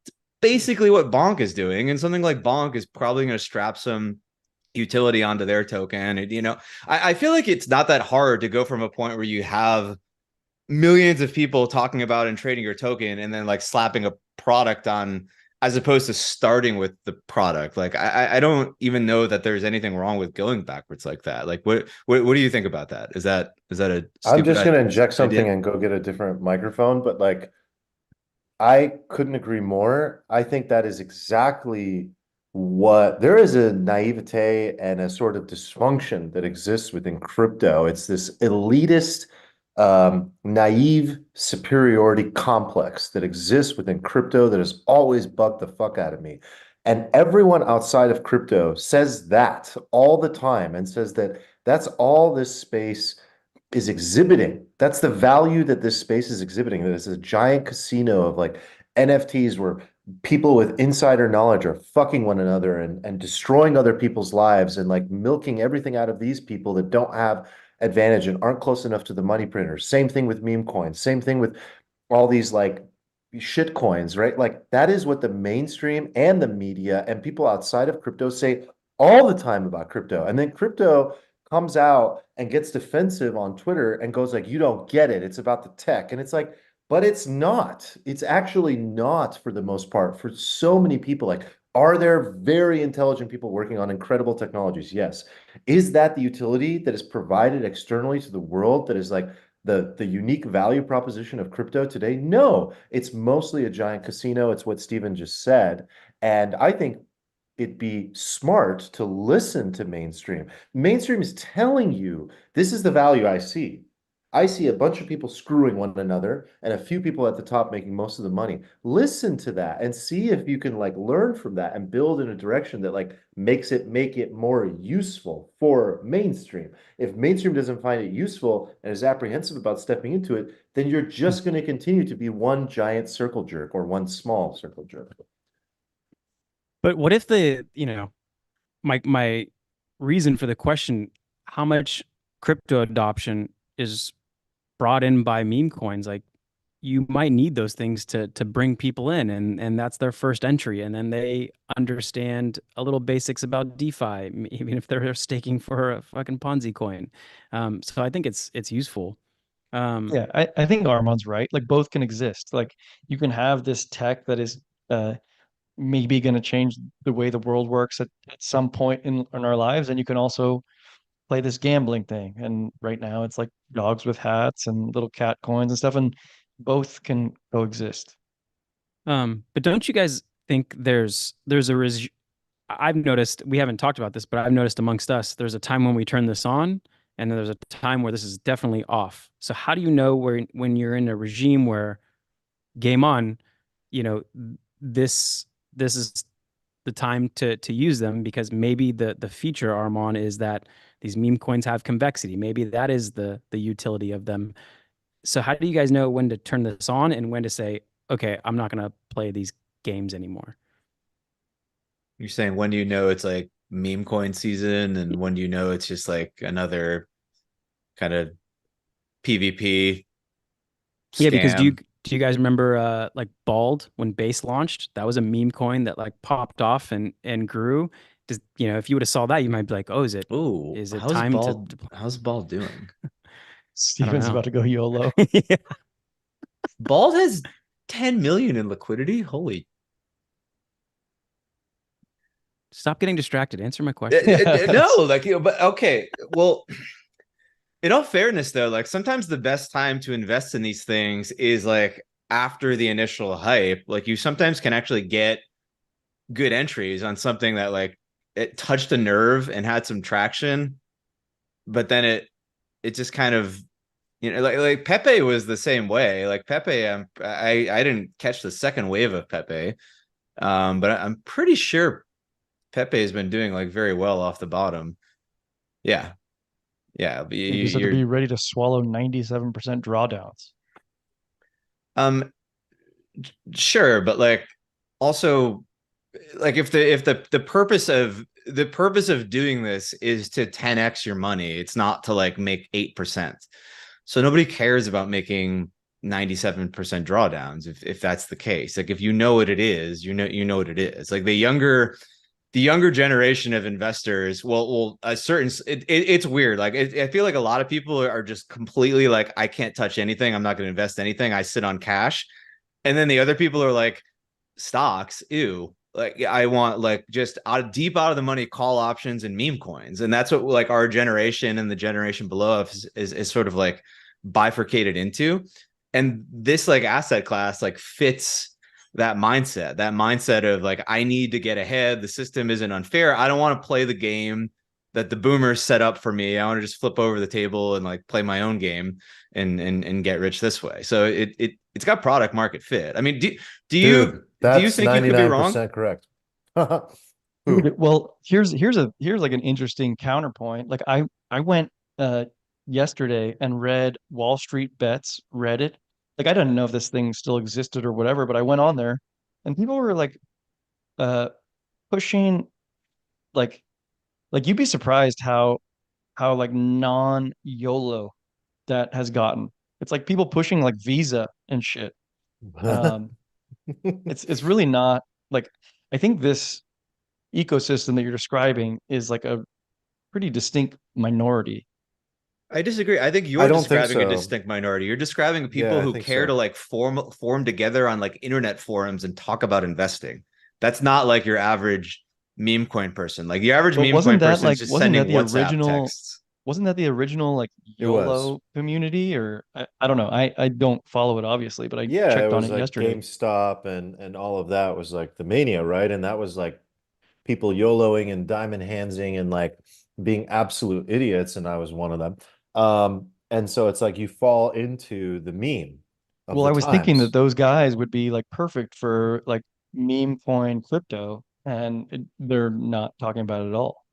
It's basically what Bonk is doing, and something like Bonk is probably going to strap some utility onto their token. And, you know, I feel like it's not that hard to go from a point where you have millions of people talking about and trading your token and then like slapping a product on, as opposed to starting with the product. Like, I don't even know that there's anything wrong with going backwards like that. Like, what do you think about that? Is that a I'm stupid just gonna inject something idea? and go get a different microphone, but like I couldn't agree more. I think that is exactly what there is a naivete and a sort of dysfunction that exists within crypto. It's this elitist, naive superiority complex that exists within crypto that has always bugged the fuck out of me. And everyone outside of crypto says that all the time and says that that's all this space is exhibiting. That's the value that this space is exhibiting. That it's a giant casino of like NFTs where people with insider knowledge are fucking one another and destroying other people's lives and like milking everything out of these people that don't have advantage and aren't close enough to the money printers. Same thing with meme coins. Same thing with all these like shit coins, right? Like that is what the mainstream and the media and people outside of crypto say all the time about crypto. And then crypto comes out and gets defensive on Twitter and goes like, you don't get it. It's about the tech. And it's like, but it's not. It's actually not for the most part for so many people. Like, are there very intelligent people working on incredible technologies? Yes. Is that the utility that is provided externally to the world that is like the unique value proposition of crypto today? No, it's mostly a giant casino. It's what Steven just said. And I think it'd be smart to listen to mainstream. Mainstream is telling you this is the value I see. I see a bunch of people screwing one another and a few people at the top making most of the money. Listen to that and see if you can like learn from that and build in a direction that like make it more useful for mainstream. If mainstream doesn't find it useful and is apprehensive about stepping into it, then you're just going to continue to be one giant circle jerk or one small circle jerk. But what if my reason for the question, how much crypto adoption is brought in by meme coins? Like you might need those things to bring people in, and that's their first entry, and then they understand a little basics about DeFi, even if they're staking for a fucking Ponzi coin. So I think it's useful. Yeah, I think Armand's right. Like both can exist. Like you can have this tech that is uh maybe going to change the way the world works at some point in our lives, and you can also play this gambling thing. And right now it's like dogs with hats and little cat coins and stuff, and both can coexist. But don't you guys think there's a I've noticed, we haven't talked about this, but I've noticed amongst us, there's a time when we turn this on, and then there's a time where this is definitely off. So how do you know when you're in a regime where game on, you know, this is the time to use them, because maybe the feature, Armand, is that these meme coins have convexity. Maybe that is the utility of them. So how do you guys know when to turn this on and when to say, okay, I'm not gonna play these games anymore? You're saying when do you know it's like meme coin season, and when do you know it's just like another kind of PvP Yeah, because scam? do you guys remember like Bald when Base launched? That was a meme coin that like popped off and grew. Just, if you would have saw that, you might be like, "Oh, Oh, is it time to play?" how's Bald doing? I don't Steven's know. about to go YOLO. Yeah. Bald has 10 million in liquidity. Holy. Stop getting distracted. Answer my question. No, like but okay. Well, in all fairness though, like sometimes the best time to invest in these things is like after the initial hype. Like you sometimes can actually get good entries on something that like it touched a nerve and had some traction, but then it just kind of like Pepe was the same way. Like Pepe, I didn't catch the second wave of Pepe, but I'm pretty sure Pepe has been doing like very well off the bottom. Yeah, yeah. You just have to be ready to swallow 97% drawdowns. Um sure, but like also like if the purpose of doing this is to 10x your money, it's not to like make 8%. So nobody cares about making 97% drawdowns if that's the case. Like if you know what it is, you know what it is. Like the younger generation of investors will a certain it's weird. Like I feel like a lot of people are just completely like, I can't touch anything, I'm not going to invest anything, I sit on cash. And then the other people are like, stocks, ew, like I want like just deep out of the money call options and meme coins. And that's what like our generation and the generation below us is sort of like bifurcated into. And this like asset class like fits that mindset of like, I need to get ahead, the system isn't unfair, I don't want to play the game that the boomers set up for me, I want to just flip over the table and like play my own game and get rich this way. So it's got product market fit. I mean, do you Dude, do you that's think you could be wrong? 99% correct. Dude, Who? well, here's like an interesting counterpoint. Like I went yesterday and read Wall Street Bets Reddit. Like I didn't know if this thing still existed or whatever, but I went on there and people were like uh pushing like you'd be surprised how like non YOLO that has gotten. It's like people pushing like Visa and shit. Um, it's really not like I think this ecosystem that you're describing is like a pretty distinct minority. I disagree. I think I you're don't think describing a so. distinct minority. You're describing Yeah, people I who think care to so. like form together on like internet forums and talk about investing. That's not like your average meme coin person. Like your average But meme coin person is just sending WhatsApp texts. wasn't that the original like It was. YOLO community or I don't know. I don't follow it obviously, but I Yeah, it checked on was it like yesterday. GameStop and all of that was like the mania, right? And that was like people YOLOing and diamond handsing and like being absolute idiots, and I was one of them. And so it's like you fall into the meme of Well, the I was thinking that times. those guys would be like perfect for like meme coin crypto, and they're not talking about it at all.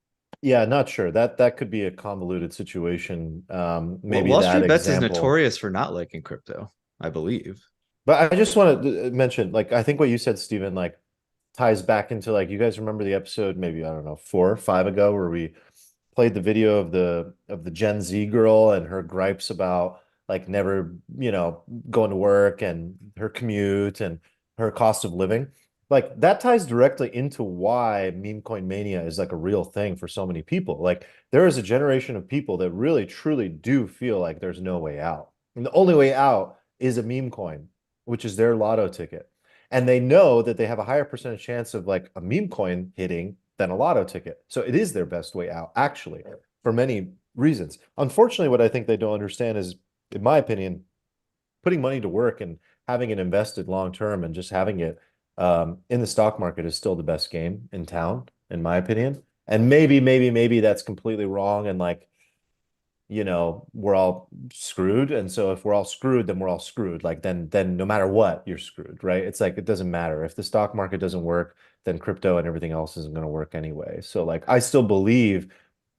Yeah, not sure. That could be a convoluted situation. Well, Maybe Wall that Street Bets is example. notorious for not liking crypto, I believe. But I just want to mention, like, I think what you said, Stephen, like ties back into like you guys remember the episode maybe I don't know 4 or 5 ago where we played the video of the Gen Z girl and her gripes about like never, going to work and her commute and her cost of living. Like that ties directly into why meme coin mania is like a real thing for so many people. Like there is a generation of people that really truly do feel like there's no way out. And the only way out is a meme coin, which is their lotto ticket. And they know that they have a higher percentage chance of like a meme coin hitting than a lotto ticket. So it is their best way out, actually, for many reasons. Unfortunately, what I think they don't understand is, in my opinion, putting money to work and having it invested long term and just having it in the stock market is still the best game in town, in my opinion. And maybe that's completely wrong. And like, we're all screwed. And so if we're all screwed, then we're all screwed. Like then no matter what, you're screwed, right? It's like it doesn't matter. If the stock market doesn't work, then crypto and everything else isn't going to work anyway. So like I still believe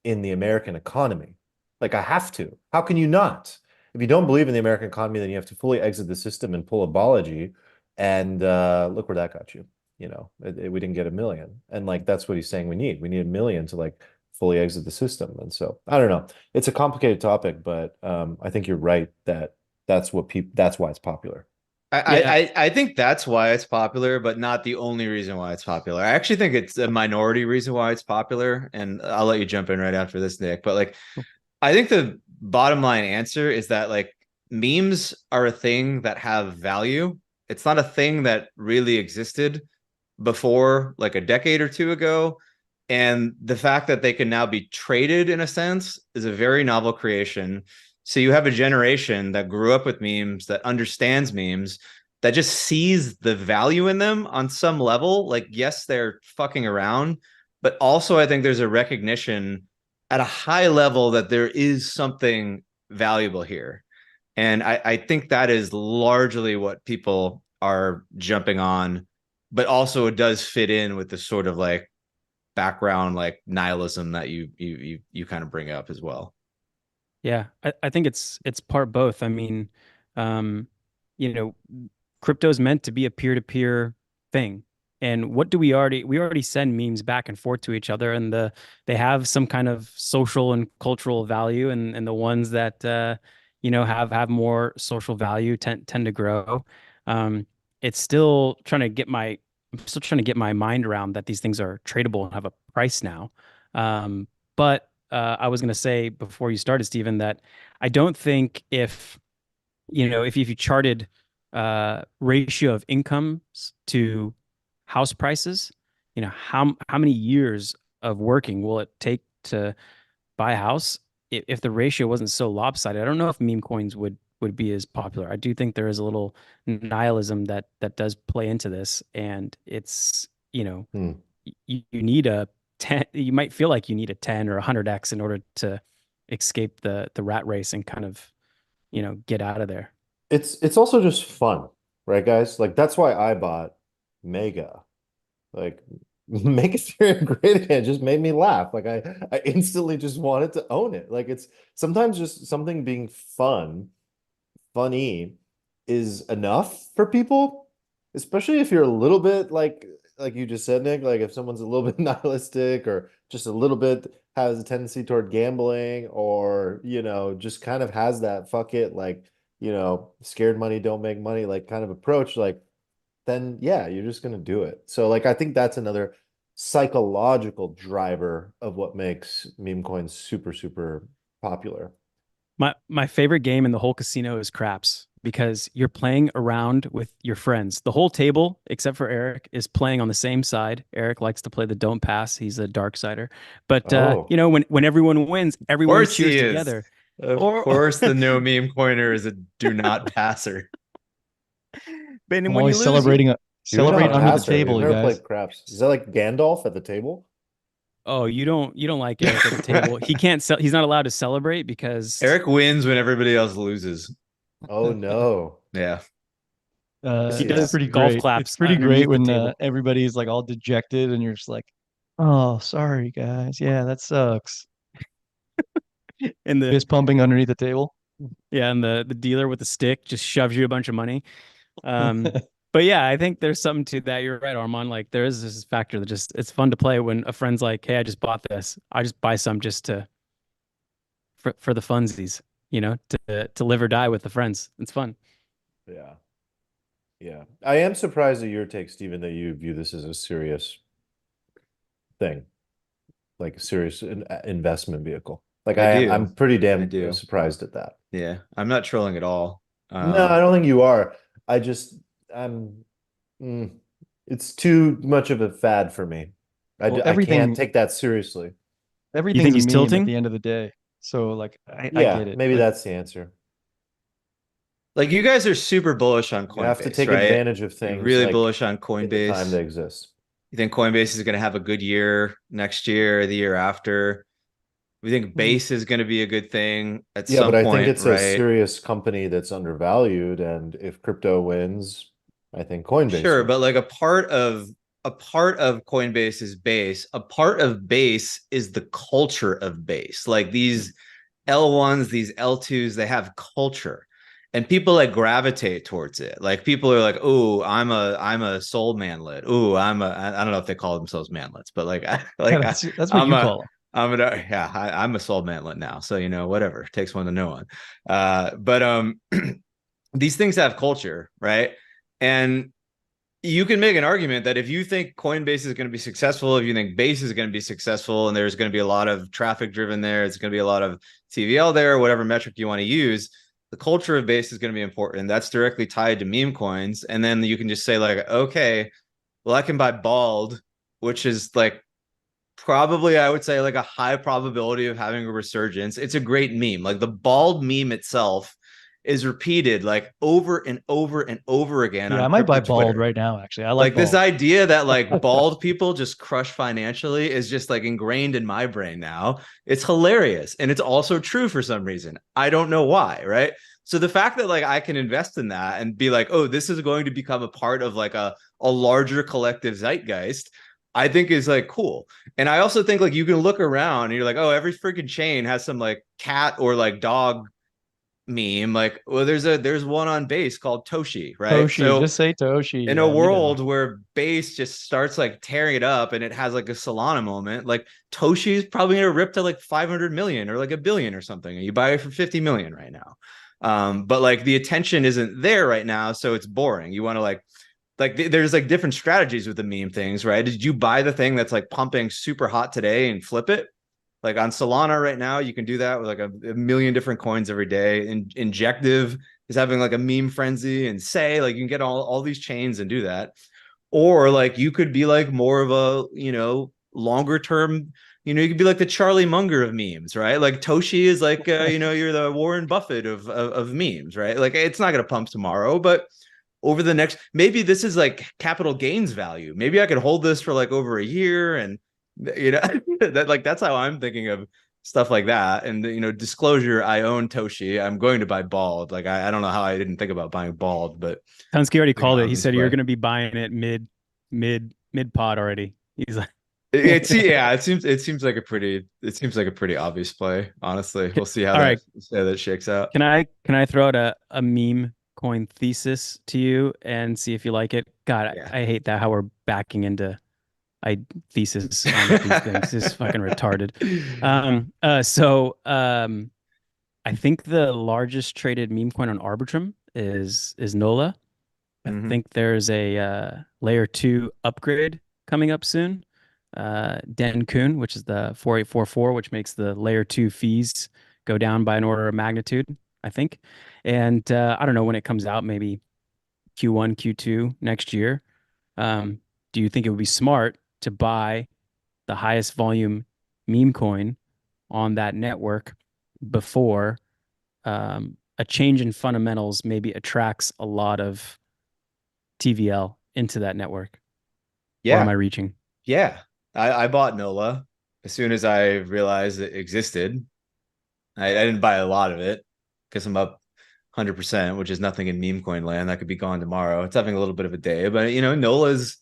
in the American economy. Like I have to. How can you not? If you don't believe in the American economy, then you have to fully exit the system and pull a apology. And look where that got you. We didn't get 1 million. And like that's what he's saying we need. We need 1 million to like fully exit the system. And so I don't know. It's a complicated topic, but I think you're right that that's why it's popular. Yeah, I think that's why it's popular, but not the only reason why it's popular. I actually think it's a minority reason why it's popular, and I'll let you jump in right after this, Nick. But like, I think the bottom line answer is that like memes are a thing that have value. It's not a thing that really existed before like a decade or two ago. And the fact that they can now be traded in a sense is a very novel creation. So you have a generation that grew up with memes, that understands memes, that just sees the value in them on some level. Like, yes, they're fucking around, but also I think there's a recognition at a high level that there is something valuable here. And I think that is largely what people are jumping on, but also it does fit in with the sort of like background like nihilism that you kind of bring up as well. yeah. I think it's part both. I mean, um, you know, crypto is meant to be a peer-to-peer thing. And what do we already send memes back and forth to each other, and they have some kind of social and cultural value, and the ones that have more social value tend to grow. Um, it's still trying to get my I'm still trying to get my mind around that these things are tradable and have a price now. But I was going to say before you started, Stephen, that I don't think if you charted ratio of incomes to house prices, how many years of working will it take to buy a house? If the ratio wasn't so lopsided, I don't know if meme coins would be as popular. I do think there is a little nihilism that does play into this, and it's Hmm. you need a 10. You might feel like you need a 10 or 100x in order to escape the rat race and kind of get out of there. It's also just fun, right, guys? Like that's why I bought Mega. Like Make Ethereum Great Again just made me laugh. Like I instantly just wanted to own it. Like it's sometimes just something being funny is enough for people. especially if you're a little bit like you just said, Nick, like if someone's a little bit nihilistic or just a little bit has a tendency toward gambling or, just kind of has that fuck it, like, scared money don't make money, like kind of approach, like then yeah, you're just gonna do it. So like I think that's another psychological driver of what makes meme coins super, super popular. My favorite game in the whole casino is craps because you're playing around with your friends. The whole table, except for Eric, is playing on the same side. Eric likes to play the don't pass. He's a dark sider. But Oh, when everyone wins, Of everyone course cheers he is. together. Of Or course, the no meme coiner is a do not passer. and I'm when you always lose, you do celebrate not under the pass it. We've table, you never guys. played craps. Is that like Gandalf at the table? oh, you don't like Eric at the table. He can't sell. He's not allowed to celebrate because Eric wins when everybody else loses. Oh no. Yeah. he Yeah. It's does pretty golf great. It's claps pretty great underneath the when table. everybody's like all dejected and you're just like, oh, sorry guys. Yeah, that sucks. And the Fist pumping underneath the table. yeah, and the dealer with the stick just shoves you a bunch of money. But yeah, I think there's something to that. You're right, Armand. Like there is this factor that just it's fun to play when a friend's like, "Hey, I just bought this. I just buy some just to for the funsies, to live or die with the friends. It's fun." Yeah. Yeah. I am surprised at your take, Stephen, that you view this as a serious thing, like a serious investment vehicle. Like I I'm do. pretty I damn do. surprised at that. Yeah. I'm not trolling at all. No, I don't think you are. I just I'm mm, it's too much of a fad for me. Well, I can't take that seriously. You think everything's a he's meme at tilting? the end of the day. So like I Yeah, get it. maybe But that's the answer. Like you guys are super bullish on You have to Coinbase, take right? advantage of You're things really like bullish on in the time they Coinbase. exist. You think Coinbase is going to have a good year next year, the year after? We think mm, Base is going to be a good thing at Yeah, but some I think point, it's a right? serious company that's undervalued, and if crypto wins, I think Coinbase Sure, wins. but like a part of Coinbase's base, a part of base is the culture of base. Like these L1s, these L2s, they have culture. And people like gravitate towards it. Like people are like, "Oh, I'm a soul manlet. Oh, I don't know if they call themselves manlets, but like yeah, like that's what I'm you a call I'm a soul manlet now. So whatever. It takes one to know one. But these things have culture, right? And you can make an argument that if you think Coinbase is going to be successful, if you think Base is going to be successful, and there's going to be a lot of traffic driven there, it's going to be a lot of TVL there, whatever metric you want to use, the culture of Base is going to be important. That's directly tied to meme coins. And then you can just say, like, okay, well, I can buy Bald, which is like probably, I would say, like a high probability of having a resurgence. It's a great meme. Like the Bald meme itself is repeated like over and over and over again it. Yeah, on I might buy crypto bald Twitter. right now, actually. I like Like this bald. idea that like bald people just crush financially is just like ingrained in my brain now. It's hilarious. And it's also true for some reason. I don't know why, right? So the fact that like I can invest in that and be like, oh, this is going to become a part of like a larger collective zeitgeist, I think is like cool. And I also think like you can look around and you're like, oh, every freaking chain has some like cat or like dog meme. Like, well, there's one on base called Toshi, right? Toshi, So just say Toshi. in a Yeah, world where base just starts like tearing it up and it has like a Solana moment, like Toshi is probably gonna rip to like 500 million or like a billion or something, and you buy it for 50 million right now. But like the attention isn't there right now, so it's boring. You want to there's like different strategies with the meme things, right? Did you buy the thing that's like pumping super hot today and flip it? Like on Solana right now, you can do that with like a million different coins every day. And Injective is having like a meme frenzy, and say like you can get all these chains and do that. Or like you could be like more of a, longer term, you could be like the Charlie Munger of memes, right? Like Toshi is like, you're the Warren Buffett of memes, right? Like it's not going to pump tomorrow, but over the next, maybe this is like capital gains value. Maybe I could hold this for like over a year, and that's how I'm thinking of stuff like that. And disclosure, I own Toshi. I'm going to buy Bald. Like I don't know how I didn't think about buying Bald, but Tunsky already like an called it. He obvious said you're play. going to be buying it mid pod already. He's like, It's yeah, it seems like a pretty obvious play, honestly. We'll see how all right. that shakes out. Can I throw out a meme coin thesis to you and see if you like it. God, Yeah. I hate that how we're backing into I thesis on these things. This is fucking retarded. I think the largest traded meme coin on Arbitrum is NOLA. I Mhm. think there's a layer 2 upgrade coming up soon. Den Kun, which is the 4844, which makes the layer 2 fees go down by an order of magnitude, I think. And I don't know when it comes out, maybe Q1, Q2 next year. Do you think it would be smart to buy the highest volume meme coin on that network before a change in fundamentals maybe attracts a lot of TVL into that network? Or am Yeah. I reaching? Yeah. I bought NOLA as soon as I realized it existed. I didn't buy a lot of it because I'm up 100%, which is nothing in meme coin land. That could be gone tomorrow. It's having a little bit of a day, but NOLA's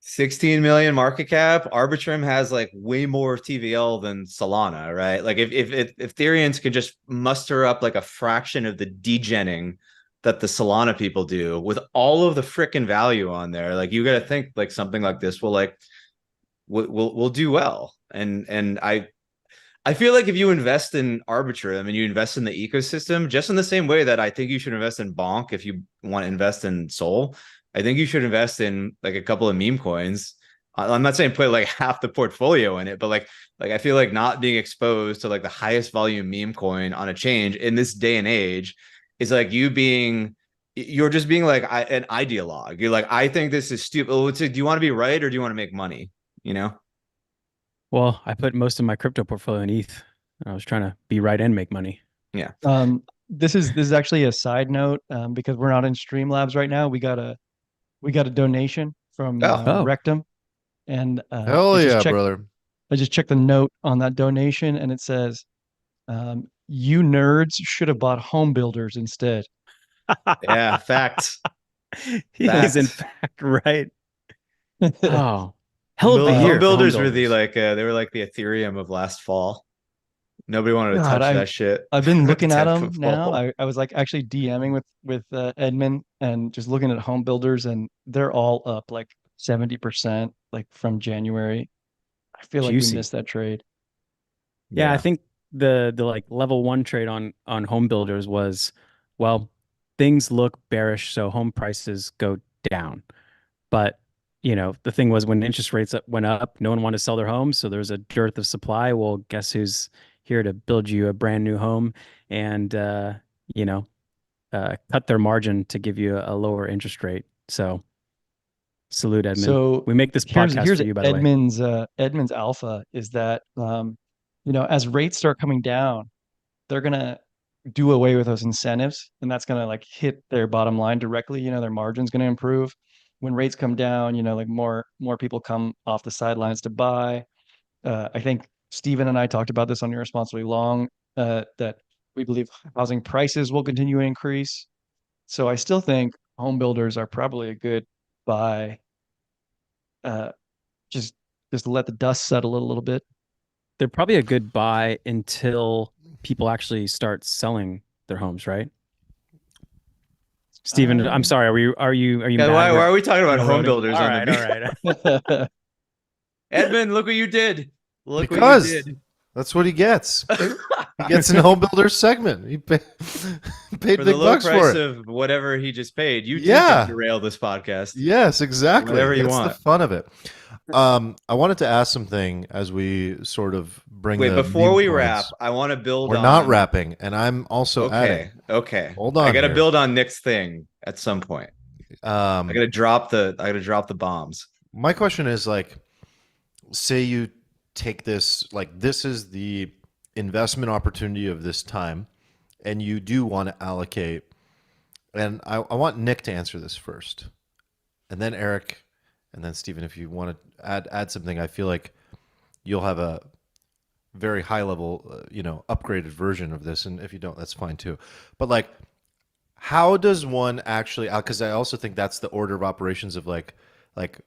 16 million market cap. Arbitrum has like way more TVL than Solana, right? Like if Ethereans could just muster up like a fraction of the degenning that the Solana people do with all of the freaking value on there, like you got to think like something like this will do well. And I feel like if you invest in Arbitrum and you invest in the ecosystem, just in the same way that I think you should invest in Bonk if you want to invest in Sol, I think you should invest in like a couple of meme coins. I'm not saying put like half the portfolio in it, but like I feel like not being exposed to like the highest volume meme coin on a change in this day and age is like you're just being like an ideologue. You're like, I think this is stupid. Oh, do you want to be right or do you want to make money? You know? Well, I put most of my crypto portfolio in ETH. I was trying to be right and make money. Yeah. This is actually a side note because we're not in Streamlabs right now. We got a donation from Oh, Oh, Rectum, and Hell yeah, brother. I just checked the note on that donation, and it says, "You nerds should have bought home builders instead." yeah. Facts. he is in Facts. fact right. Oh, hell of a Home year for home builders were builders. they were like the Ethereum of last fall. Nobody wanted to God, touch I've that shit I've been at the looking at 10-foot them now. fall. I was like actually DMing with Edmund and just looking at home builders, and they're all up like 70% like from January. I feel like we Juicy. missed that trade. Yeah, I Yeah. think the like level 1 trade on home builders was, well, things look bearish, so home prices go down. But the thing was when interest rates went up, no one wanted to sell their homes, so there's a dearth of supply. Well, guess who's here to build you a brand new home and you know, cut their margin to give you a lower interest rate. So salute, Edmund. So We make this here's podcast here's for you, by the way. Edmund's alpha is that as rates start coming down, they're gonna do away with those incentives, and that's gonna like hit their bottom line directly. Their margin's gonna improve. When rates come down, like more people come off the sidelines to buy. I think Stephen and I talked about this on Irresponsibly Long, that we believe housing prices will continue to increase. So I still think home builders are probably a good buy. Uh, just just let the dust settle a little bit. They're probably a good buy until people actually start selling their homes, right? Steven, I'm Um, sorry. Are you Yeah, mad why we're are we talking about home railroading? builders All on right, all the right. Edmund, look what you did. Look what you Because did. that's what he gets. He gets in the home builder segment. He paid For the big low bucks for price it. of whatever he just paid. You too Yeah. can derail this podcast. Yes, exactly. Whatever you That's the want. fun of it. I wanted to ask something as we sort of bring Wait, the before meme we coins. wrap, I want to build We're on not wrapping, and I'm also adding. Okay. Hold I on gotta here. build on Nick's thing at some point. I gotta drop the bombs. My question is like, say you take this, like this is the investment opportunity of this time, and you do want to allocate. And I want Nick to answer this first, and then Eric, and then Stephen. If you want to add something, I feel like you'll have a very high level, upgraded version of this. And if you don't, that's fine too. But like, how does one actually? Because I also think that's the order of operations of like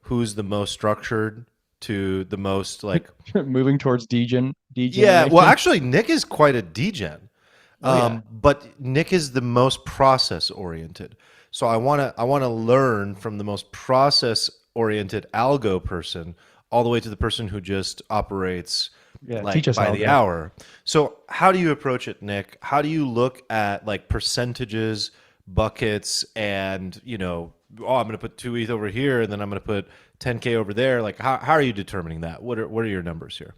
who's the most structured to the most like. Moving towards Yeah, well, degeneration. actually, Nick is quite a degen. Oh yeah. But Nick is the most process oriented. So I wanna learn from the most process oriented algo person all the way to the person who just operates Yeah, teach like us by the algo. hour. So how do you approach it, Nick? How do you look at like percentages, buckets, and oh, I'm gonna put 2 ETH over here and then I'm gonna put 10K over there. Like how are you determining that? What are your numbers here?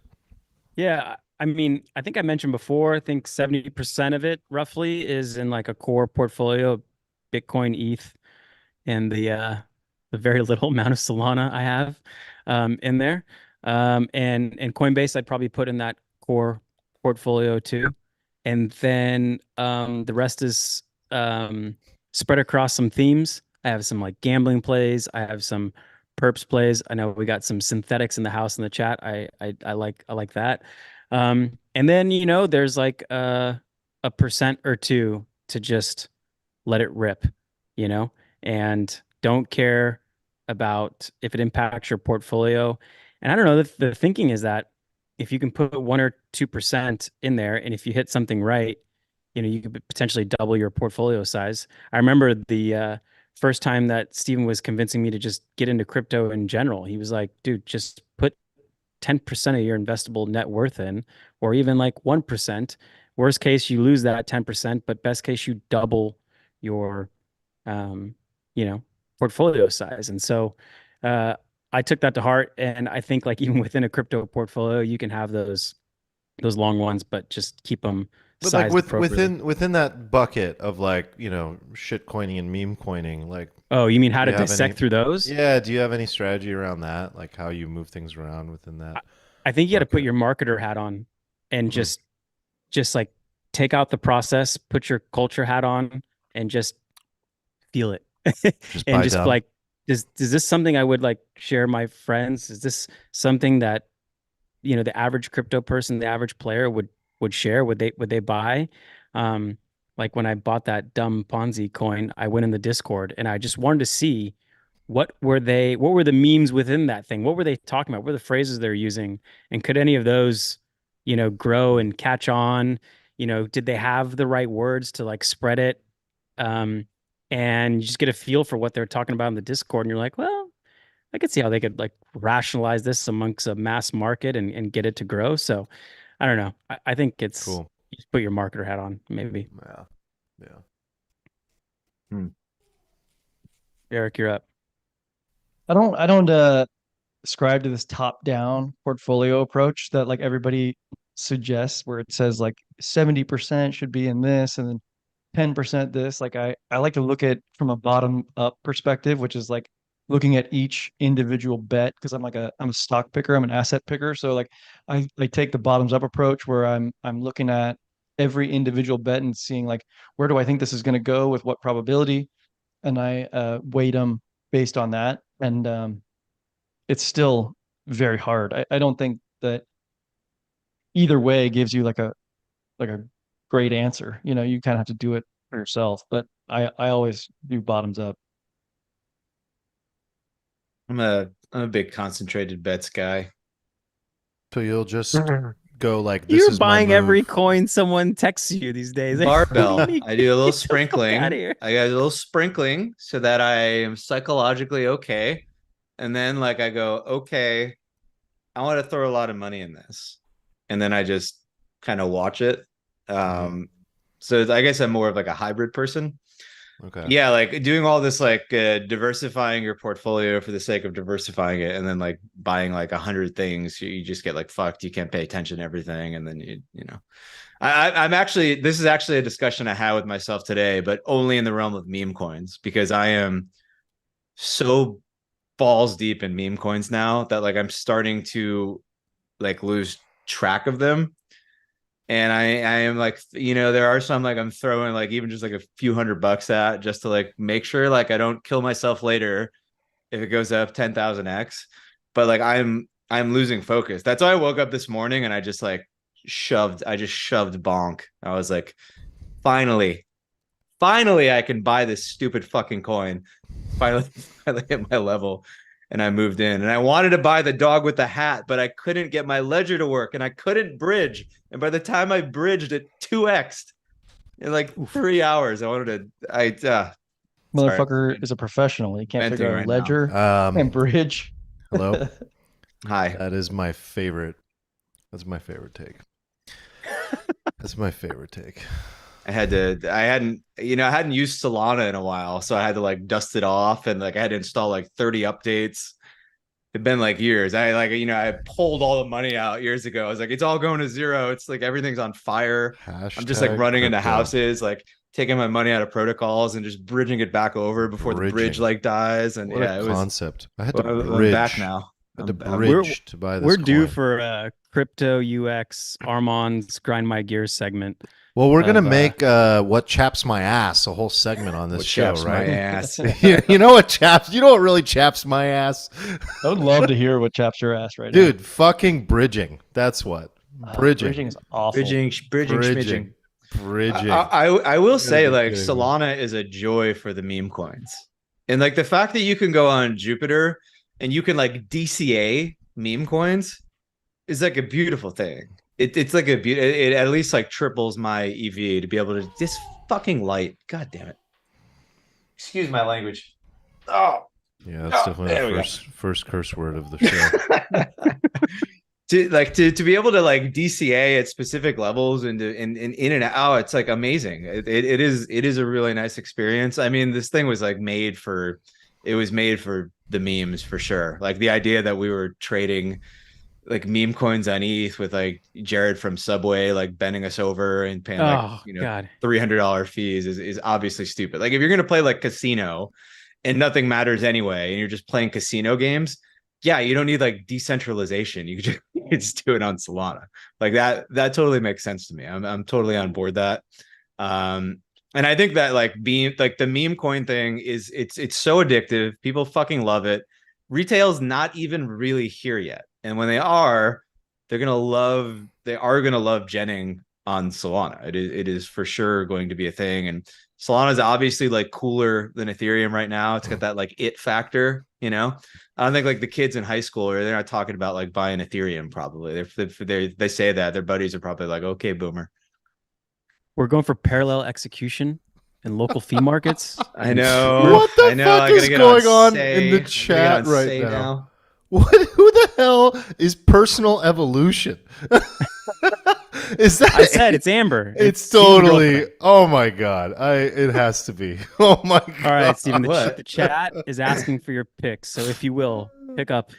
Yeah, I mean, I think I mentioned before, I think 70% of it roughly is in like a core portfolio, Bitcoin, ETH, and the very little amount of Solana I have in there. And Coinbase I'd probably put in that core portfolio too. And then the rest is spread across some themes. I have some like gambling plays. I have some perps plays. I know we got some synthetics in the house in the chat. I like that. And then there's like a percent or two to just let it rip, you know, and don't care about if it impacts your portfolio. And I don't know, the thinking is that if you can put 1 or 2% in there, and if you hit something right, you could potentially double your portfolio size. I remember the first time that Steven was convincing me to just get into crypto in general. He was like, dude, just put 10% of your investable net worth in, or even like 1%. Worst case, you lose that 10%, but best case, you double your, um, you know, portfolio size. And so, uh, I took that to heart, and I think like even within a crypto portfolio, you can have those long ones, but just keep them But like sized appropriately. within that bucket of like, shit coining and meme coining, like Oh, you mean how do to you have any dissect through those? yeah, do you have any strategy around that? Like how you move things around within that I, I think you got to put bucket? your marketer hat on and Hmm. just like take out the process, put your culture hat on, and just feel it. Just And buy just dumb. like, is this something I would like share my friends? Is this something that the average crypto person, the average player would share? Would they buy? Um, like when I bought that dumb Ponzi coin, I went in the Discord and I just wanted to see what were the memes within that thing? What were they talking about? What were the phrases they're using? And could any of those, grow and catch on? Did they have the right words to like spread it? Um, and you just get a feel for what they're talking about in the Discord, and you're like, well, I could see how they could like rationalize this amongst a mass market and get it to grow. So I don't know. I think it's Cool. you just put your marketer hat on, maybe. Yeah. Yeah. Hmm. Eric, you're up. I don't ascribe to this top-down portfolio approach that like everybody suggests, where it says like 70% should be in this and then 10% this. Like I like to look at from a bottom-up perspective, which is like looking at each individual bet, because I'm a stock picker, I'm an asset picker. So like I take the bottoms-up approach where I'm looking at every individual bet and seeing like where do I think this is going to go with what probability, and I weight them based on that. And it's still very hard. I don't think that either way gives you like a great answer. You kind of have to do it for yourself. But I always do bottoms up. I'm a big concentrated bets guy. So you'll just go like this You're is my buying every move. coin someone texts you these days. Barbell. I do a little Get the fuck out of sprinkling. here. I got a little sprinkling so that I am psychologically okay. And then like I go, okay, I want to throw a lot of money in this. And then I just kind of watch it. Mhm. So I guess I'm more of like a hybrid person. Okay. Yeah, like doing all this like diversifying your portfolio for the sake of diversifying it, and then like buying like 100 things, you just get like fucked. You can't pay attention to everything, and then you know. I'm actually this is actually a discussion I had with myself today, but only in the realm of meme coins, because I am so balls deep in meme coins now that like I'm starting to like lose track of them. And I am like, there are some like I'm throwing like even just like a few $100 at, just to like make sure like I don't kill myself later if it goes up 10,000x. But like I'm losing focus. That's why I woke up this morning and I just shoved bonk. I was like, finally, finally I can buy this stupid fucking coin. Finally, finally hit my level. And I moved in, and I wanted to buy the dog with the hat, but I couldn't get my ledger to work, and I couldn't bridge. And by the time I bridged, it 2x'd. In like 3 hours. I wanted to. Sorry, Motherfucker is a professional. He can't venting figure out right a now. ledger and bridge. Hello. Hi. That is my favorite. That's my favorite take. That's my favorite take. I hadn't used Solana in a while, so I had to like dust it off and like I had to install like 30 updates. It'd been like years. I pulled all the money out years ago. I was like, it's all going to zero. It's like everything's on fire. I'm just like Hashtag running into crypto. houses, like taking my money out of protocols and just bridging it back over before the bridge Bridging. like dies. And What yeah, a it was. concept. I had to I'm bridge. back now. I had to I'm- bridge to buy this. We're due coin. for crypto UX Armand's Grind My Gears segment. Well, we're gonna of, make what chaps my ass a whole segment on this What show, chaps my right? ass. You know what chaps? You know what really chaps my ass, I would love to hear what chaps your ass right dude? Fucking bridging. That's what. now. Bridging. Bridging is awful. Bridging, Bridging. schmidging. Bridging. I will say be like kidding me. Solana is a joy for the meme coins. And like the fact that you can go on Jupiter and you can like DCA meme coins is like a beautiful thing. It's like it at least like triples my EV to be able to this fucking light. God damn it. Excuse my language. Oh, Yeah, that's definitely there we the go. first curse word of the show. to be able to like DCA at specific levels and in and out, it's like amazing. It is a really nice experience. I mean, this thing was like made for the memes for sure. Like the idea that we were trading like meme coins on ETH with like Jared from Subway like bending us over and paying like God. $300 fees is obviously stupid. Like if you're gonna play like casino and nothing matters anyway, and you're just playing casino games, yeah, you don't need like decentralization. You can just do it on Solana. Like that totally makes sense to me. I'm totally on board that. And I think that like being like the meme coin thing is it's so addictive. People fucking love it. Retail's not even really here yet. And when they are gonna love Jenning on Solana. It is for sure going to be a thing. And Solana is obviously like cooler than Ethereum right now. It's got that like it factor, you know. I don't think like the kids in high school they're not talking about like buying Ethereum. Probably they say that their buddies are probably like, okay, boomer. We're going for parallel execution in local fee markets. I know. What the I know, fuck I gotta is get going on Say. in the I gotta get chat on right Say now? What? Who the hell is personal evolution? Is that? I said it's Amber. It's Steven's totally. girlfriend. Oh my god! It has to be. Oh my god! All right, Steven. What? The chat is asking for your picks, so if you will pick up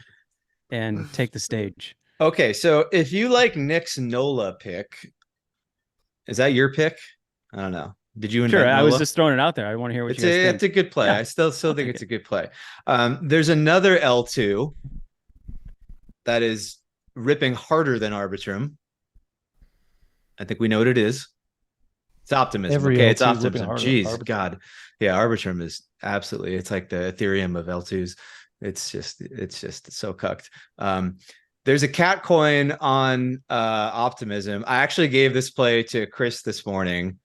and take the stage. Okay, so if you like Nick's Nola pick, is that your pick? I don't know. Did you invent Sure, I Nola? was just throwing it out there. I want to hear what It's you guys a think. it's a good play. Yeah. I still think take it's a good play. There's another L2 that is ripping harder than Arbitrum. I think we know what it is. It's optimism. Every Okay, it's L2 is ripping optimism. harder than Jeez, Arbitrum. God. Yeah, Arbitrum is absolutely. It's like the Ethereum of L2s. It's just so cucked. There's a cat coin on optimism. I actually gave this play to Chris this morning.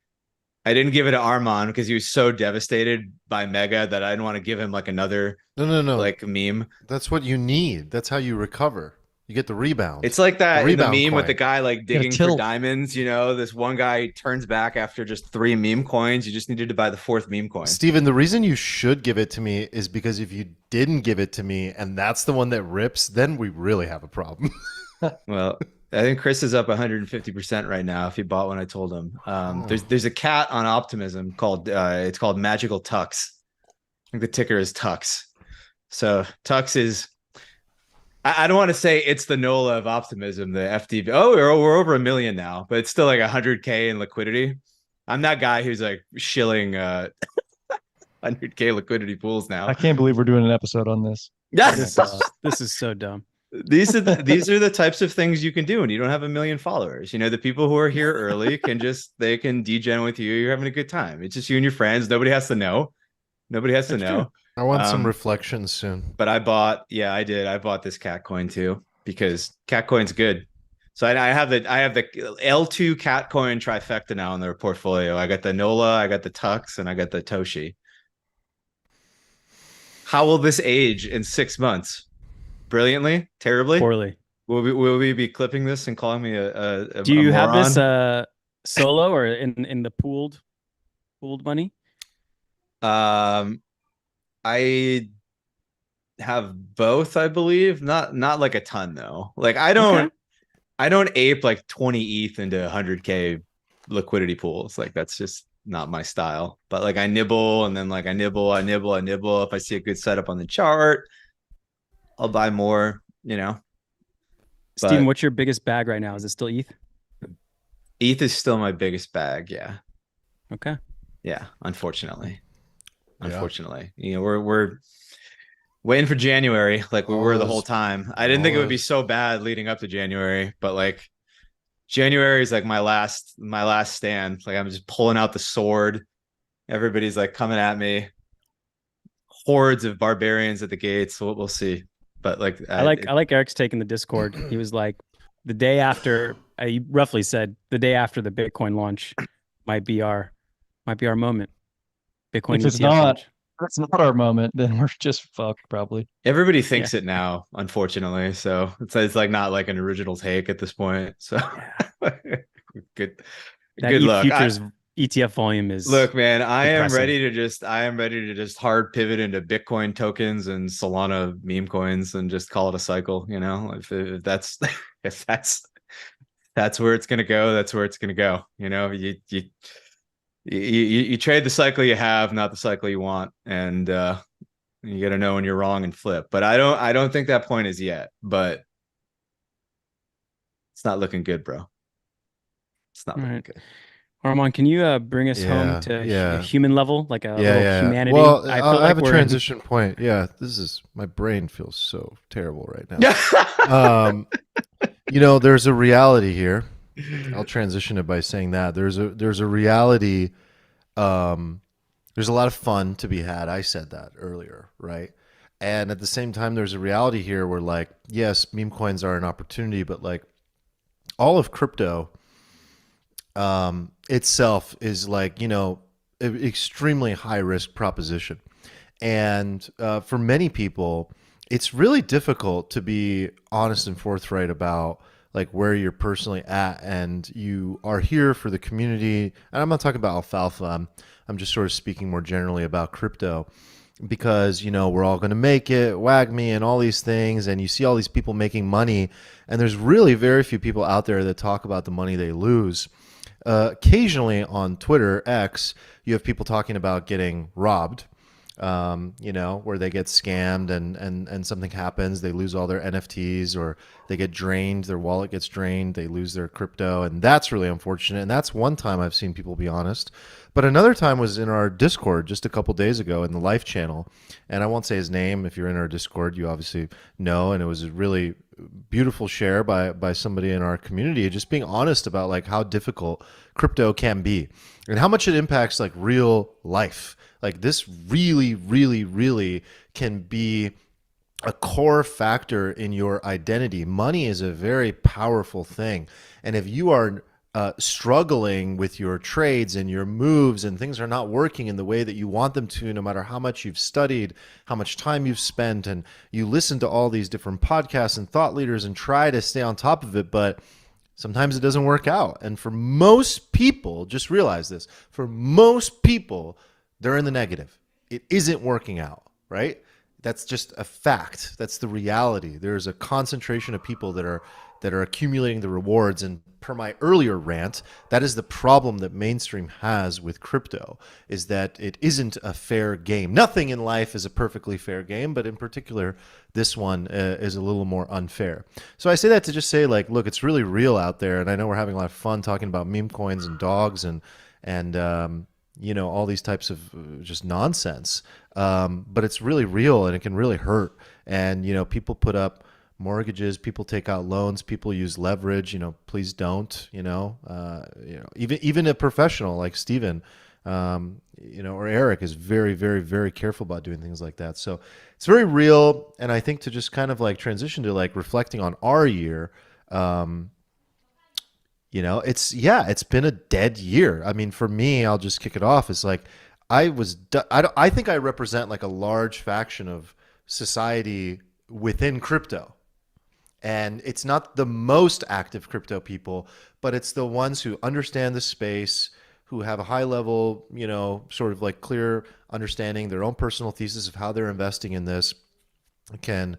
I didn't give it to Armand because he was so devastated by Mega that I didn't want to give him like another No. like meme. That's what you need. That's how you recover. You get the rebound. It's like that The in the rebound meme with coin. the guy like digging for tilt. diamonds. You know, this one guy turns back after just 3 meme coins. You just needed to buy the 4th meme coin. Steven, the reason you should give it to me is because if you didn't give it to me and that's the one that rips, then we really have a problem. Well, I think Chris is up 150% right now. If he bought one, I told him. There's a cat on Optimism called it's called Magical Tux. I think the ticker is Tux. So Tux is. I don't want to say it's the NOLA of Optimism, the FTV. Oh, we're over 1 million now, but it's still like 100K in liquidity. I'm that guy who's like shilling 100K liquidity pools now. I can't believe we're doing an episode on this. Yes. This is so dumb. These are the types of things you can do when you don't have 1 million followers. You know, the people who are here early they can degen with you. You're having a good time. It's just you and your friends. Nobody has to know. Nobody has to That's know. true. I want some reflections soon. But I bought this cat coin too because cat coin's good. So I have the L2 cat coin trifecta now in their portfolio. I got the NOLA, I got the Tux, and I got the Toshi. How will this age in 6 months? Brilliantly? Terribly? Poorly. Will we be clipping this and calling me a Do you have moron? this Solo or in the pooled money? Um, I have both, I believe. Not like a ton though. Like Okay. I don't ape like 20 ETH into 100K liquidity pools. Like that's just not my style. But like I nibble and then like I nibble, I nibble, I nibble. If I see a good setup on the chart, I'll buy more, you know. Steven, But what's your biggest bag right now? Is it still ETH? ETH is still my biggest bag. Yeah. Okay. Yeah. Unfortunately. Yeah. Unfortunately. You know, we're waiting for January, like we were All the whole is time. I didn't think it all would be is so bad leading up to January, but like January is like my last stand. Like I'm just pulling out the sword. Everybody's like coming at me. Hordes of barbarians at the gates. So we'll see. But like I like Eric's take in the Discord. He was like, the day after, he roughly said the day after the Bitcoin launch might be our moment. Bitcoin If it's ETF not, launch. that's not our moment, then we're just fucked probably. everybody Yeah. thinks it now, unfortunately. So it's like not like an original take at this point. So Yeah. good That good ETH luck. futures ETF volume is Look, man, depressing. I am ready to just hard pivot into Bitcoin tokens and Solana meme coins and just call it a cycle, you know? If that's if that's where it's gonna go, that's where it's gonna go. You know, you trade the cycle you have, not the cycle you want. And you gotta know when you're wrong and flip. But I don't think that point is yet, but it's not looking good, bro. It's not All looking right. good. Armand, can you bring us home yeah, to a yeah. human level, like a Yeah, little yeah. humanity? Well, I felt I have like a we're in. transition point. Yeah, this is my brain feels so terrible right now. There's a reality here. I'll transition it by saying that there's a reality. Um, there's a lot of fun to be had. I said that earlier, right? And at the same time, there's a reality here where, like, yes, meme coins are an opportunity, but like all of crypto itself is like extremely high risk proposition. And for many people, it's really difficult to be honest and forthright about like where you're personally at, and you are here for the community. And I'm not talking about Alfalfa. I'm just sort of speaking more generally about crypto, because we're all going to make it, wag me, and all these things, and you see all these people making money, and there's really very few people out there that talk about the money they lose. Occasionally on Twitter X, you have people talking about getting robbed, where they get scammed, and something happens, they lose all their NFTs, or they get drained, their wallet gets drained, they lose their crypto, and that's really unfortunate. And that's one time I've seen people be honest. But another time was in our Discord just a couple days ago in the Life channel, and I won't say his name. If you're in our Discord, you obviously know, and it was a really beautiful share by somebody in our community, just being honest about like how difficult crypto can be and how much it impacts like real life. Like this really, really, really can be a core factor in your identity. Money is a very powerful thing. And if you are struggling with your trades and your moves, and things are not working in the way that you want them to, no matter how much you've studied, how much time you've spent, and you listen to all these different podcasts and thought leaders and try to stay on top of it, but sometimes it doesn't work out. And for most people, just realize this, for most people, they're in the negative. It isn't working out, right? That's just a fact. That's the reality. There's a concentration of people that are accumulating the rewards. And per my earlier rant, that is the problem that mainstream has with crypto, is that it isn't a fair game. Nothing in life is a perfectly fair game, but in particular, this one is a little more unfair. So I say that to just say, like, look, it's really real out there. And I know we're having a lot of fun talking about meme coins and dogs and all these types of just nonsense. But it's really real, and it can really hurt. And, people put up mortgages, people take out loans, people use leverage. Please don't. Even a professional like Steven, or Eric is very, very, very careful about doing things like that. So it's very real. And I think to just kind of like transition to like reflecting on our year, it's been a dead year. I mean, for me, I'll just kick it off. It's like I think I represent like a large faction of society within crypto. And it's not the most active crypto people, but it's the ones who understand the space, who have a high level, sort of like clear understanding, their own personal thesis of how they're investing in this, can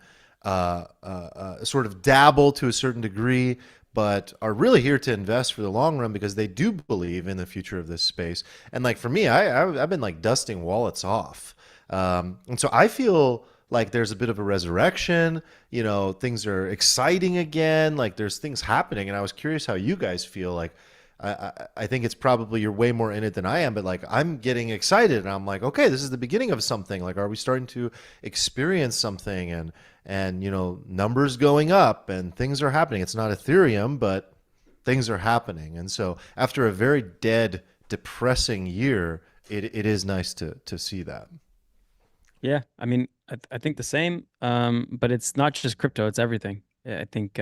sort of dabble to a certain degree, but are really here to invest for the long run because they do believe in the future of this space. And like for me, I've been like dusting wallets off, and so I feel like there's a bit of a resurrection. Things are exciting again. Like there's things happening, and I was curious how you guys feel. Like I think it's probably you're way more in it than I am, but like I'm getting excited and I'm like, okay, this is the beginning of something. Like, are we starting to experience something and numbers going up and things are happening. It's not Ethereum, but things are happening. And so after a very dead, depressing year, it is nice to see that. Yeah, I mean, I think the same, but it's not just crypto, it's everything. I think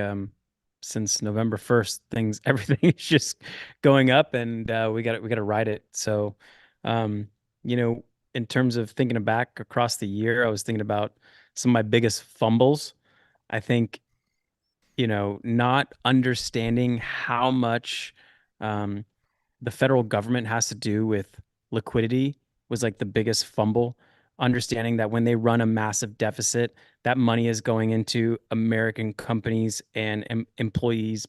since November 1st, everything is just going up, and we got to ride it. So, um, you know, in terms of thinking back across the year, I was thinking about some of my biggest fumbles. I think, not understanding how much um, the federal government has to do with liquidity was like the biggest fumble. Understanding that when they run a massive deficit, that money is going into American companies and employees'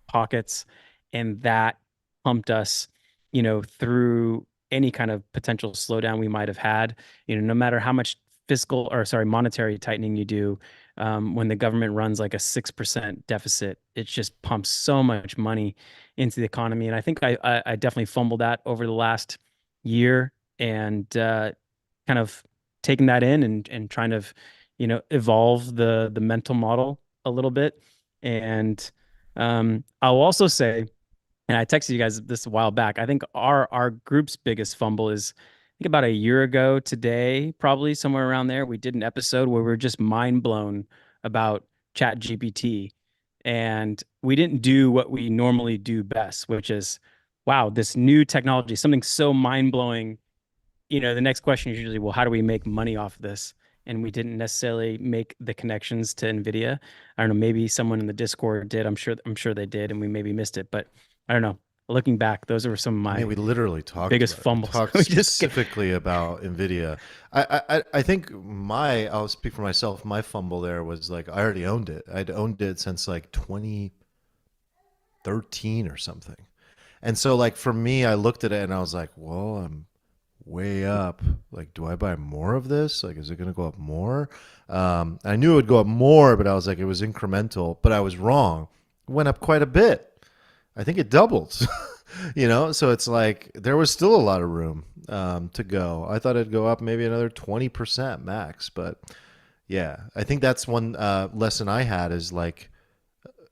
pockets, and that pumped us, through any kind of potential slowdown we might have had. No matter how much monetary tightening you do, when the government runs like a 6% deficit, it just pumps so much money into the economy. And I think I definitely fumbled that over the last year, and kind of taking that in and trying to, evolve the mental model a little bit. And I'll also say, and I texted you guys this a while back, I think our group's biggest fumble is, I think about a year ago today, probably somewhere around there, we did an episode where we were just mind blown about Chat GPT. And we didn't do what we normally do best, which is, wow, this new technology, something so mind blowing. The next question is usually, well, how do we make money off of this? And we didn't necessarily make the connections to NVIDIA. I don't know, maybe someone in the Discord did. I'm sure they did, and we maybe missed it. But I don't know. Looking back, those are some of I mean, my we literally talked biggest about it. We fumbles. talked We just get, specifically about NVIDIA. I think I'll speak for myself. My fumble there was like I already owned it. I'd owned it since like 2013 or something. And so like for me, I looked at it and I was like, well, I'm way up. Like, do I buy more of this? Like, is it going to go up more? I knew it would go up more, but I was like, it was incremental, but I was wrong. It went up quite a bit. I think it doubled, so it's like there was still a lot of room to go. I thought it'd go up maybe another 20% max, but yeah, I think that's one lesson I had is like,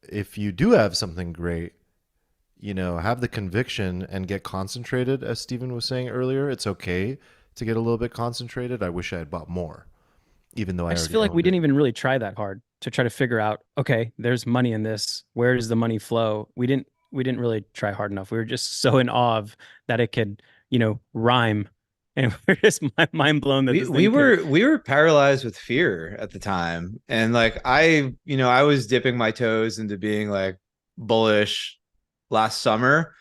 if you do have something great, have the conviction and get concentrated. As Steven was saying earlier, it's okay to get a little bit concentrated. I wish I had bought more, even though I I just already feel like we owned it. didn't even really try that hard to try to figure out, okay, there's money in this. Where does the money flow? We didn't really try hard enough. We were just so in awe of that it could, rhyme. And we're just mind blown that we this we thing could. were we were paralyzed with fear at the time, and like I was dipping my toes into being like bullish last summer,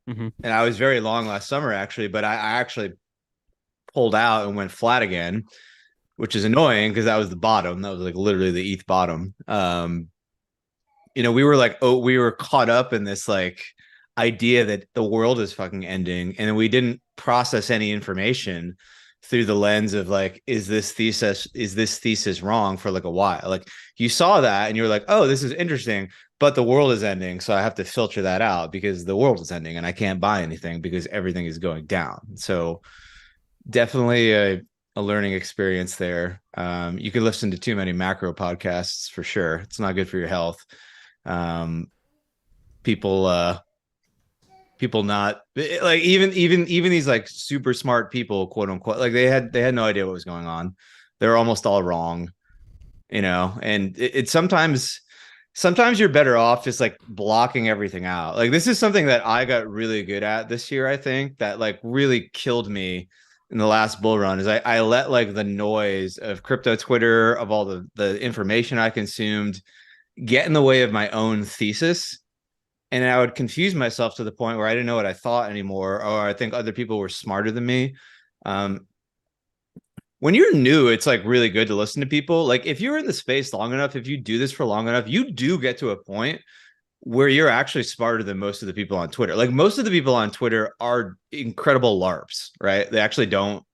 Mhm. and I was very long last summer actually, but I actually pulled out and went flat again, which is annoying because that was the bottom. That was like literally the ETH bottom. We were like, oh, we were caught up in this like idea that the world is fucking ending, and we didn't process any information through the lens of like, is this thesis wrong for like a while? Like you saw that and you were like, oh, this is interesting, but the world is ending, so I have to filter that out because the world is ending and I can't buy anything because everything is going down. So definitely a learning experience there. You could listen to too many macro podcasts for sure. It's not good for your health. Um, people people not like even these like super smart people, quote unquote, like they had no idea what was going on. They're almost all wrong, and it sometimes you're better off just like blocking everything out. Like this is something that I got really good at this year. I think that like really killed me in the last bull run is I let like the noise of crypto Twitter, of all the information I consumed, get in the way of my own thesis. And I would confuse myself to the point where I didn't know what I thought anymore, or I think other people were smarter than me. Um, when you're new, it's like really good to listen to people. Like if you're in the space long enough, if you do this for long enough, you do get to a point where you're actually smarter than most of the people on Twitter. Like most of the people on Twitter are incredible LARPs, right? They actually don't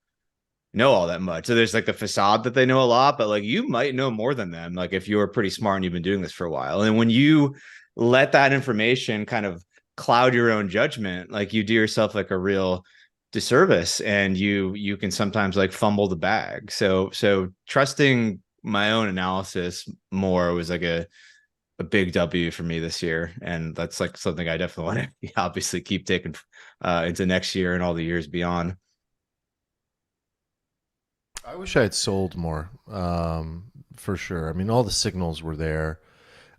know all that much. So there's like the facade that they know a lot, but like you might know more than them. Like if you're pretty smart and you've been doing this for a while. And when you let that information kind of cloud your own judgment, like you do yourself like a real disservice, and you can sometimes like fumble the bag. So trusting my own analysis more was like a big W for me this year. And that's like something I definitely want to obviously keep taking into next year and all the years beyond. I wish I had sold more, for sure. I mean, all the signals were there.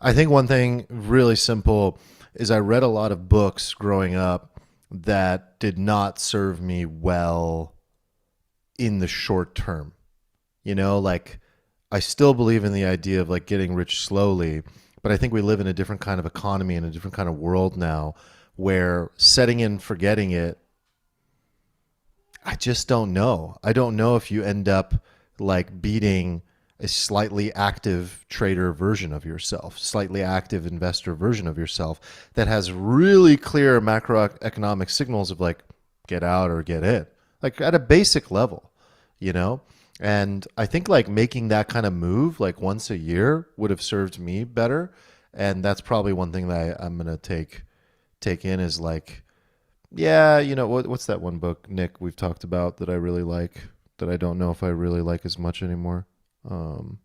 I think one thing really simple is I read a lot of books growing up that did not serve me well in the short term. You know, like I still believe in the idea of like getting rich slowly, but I think we live in a different kind of economy and a different kind of world now where setting and forgetting it, I just don't know. I don't know if you end up like beating a slightly active trader version of yourself, slightly active investor version of yourself that has really clear macroeconomic signals of like get out or get in, like at a basic level, you know? And I think like making that kind of move like once a year would have served me better. And that's probably one thing that I'm going to take in is like, yeah, you know, what's that one book, Nick, we've talked about that I really like that I don't know if I really like as much anymore. Um,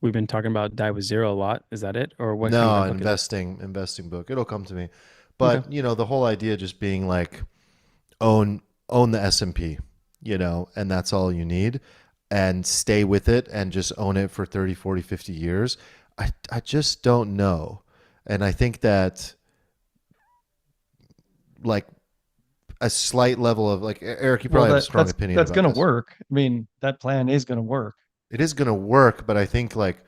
We've been talking about Die with Zero a lot. Is that it? Or what kind no, of book is it? investing book. It'll come to me. Okay. But, you know, the whole idea just being like own the S&P, you know, and that's all you need and stay with it and just own it for 30, 40, 50 years. I just don't know. And I think that like a slight level of like Eric, you Well, probably have a strong opinion that's about going to this. work. I mean, that plan is going to work. It is going to work, but I think like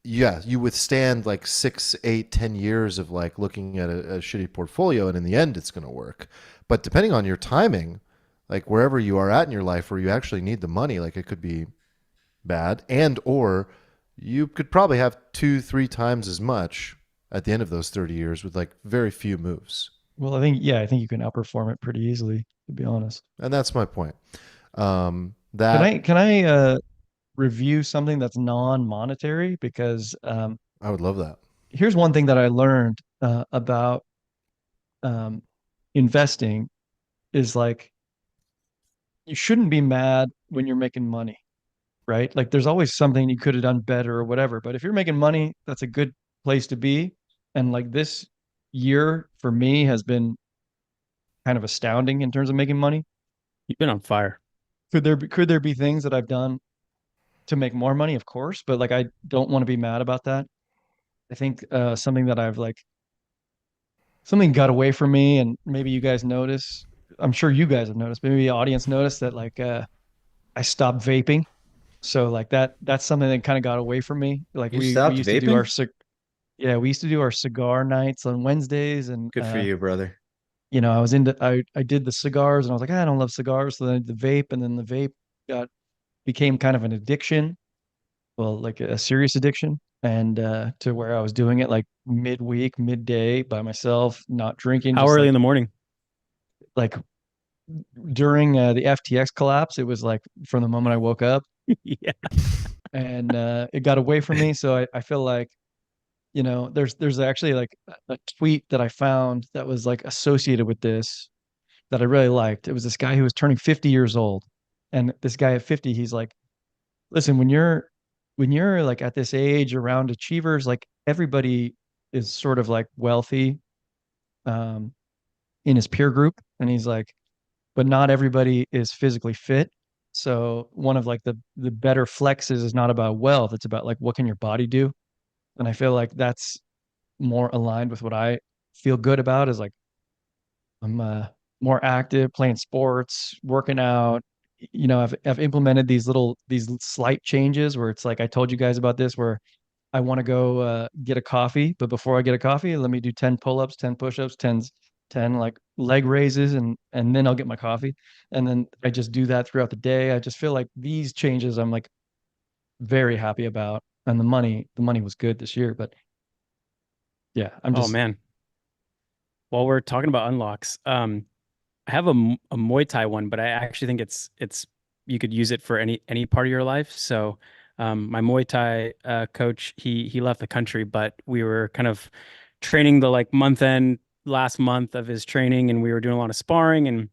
yeah, you withstand like 6, 8, 10 years of like looking at a shitty portfolio, and in the end, it's going to work. But depending on your timing, like wherever you are at in your life, where you actually need the money, like it could be bad, and or you could probably have 2, 3 times as much at the end of those 30 years with like very few moves. Well, I think you can outperform it pretty easily, to be honest. And that's my point. Can That I review something that's non-monetary? Because I would love that. here's one thing that I learned about um, investing is like you shouldn't be mad when you're making money, right? Like there's always something you could have done better or whatever. But if you're making money, that's a good place to be. And like this year for me has been kind of astounding in terms of making money. You've been on fire. Could there be things that I've done to make more money? Of course, but like I don't want to be mad about that. I think something that I've like something got away from me, and maybe you guys notice. I'm sure you guys have noticed. Maybe the audience noticed that like I stopped vaping. So like that's something that kind of got away from me. Like You we stopped used to do our vaping? yeah, we used to do our cigar nights on Wednesdays, and Good for you, brother. you know, I did the cigars, and I was like, I don't love cigars. So then I did the vape, and then the vape got became kind of an addiction, well, like a serious addiction, and to where I was doing it like midweek, midday by myself, not drinking, How just early in the morning? like during the FTX collapse. It was like from the moment I woke up, Yeah. and it got away from me. So I feel like you know, there's actually like a tweet that I found that was like associated with this that I really liked. It was this guy who was turning 50 years old. And this guy at 50, he's like, listen, when you're like at this age around achievers, like everybody is sort of like wealthy um in his peer group. And he's like, but not everybody is physically fit. So one of like the better flexes is not about wealth. It's about like what can your body do? And I feel like that's more aligned with what I feel good about is like I'm more active, playing sports, working out. You know, I've implemented these slight changes where it's like I told you guys about this, where I want to go get a coffee, but before I get a coffee, let me do 10 pull-ups, 10 push-ups, 10 like leg raises, and then I'll get my coffee. And then I just do that throughout the day. I just feel like these changes I'm like very happy about. And the money was good this year, but yeah, I'm Oh just man. While we're talking about unlocks, I have a Muay Thai one, but I actually think it's you could use it for any part of your life. So, my Muay Thai coach, he left the country, but we were kind of training the like month end last month of his training, and we were doing a lot of sparring. And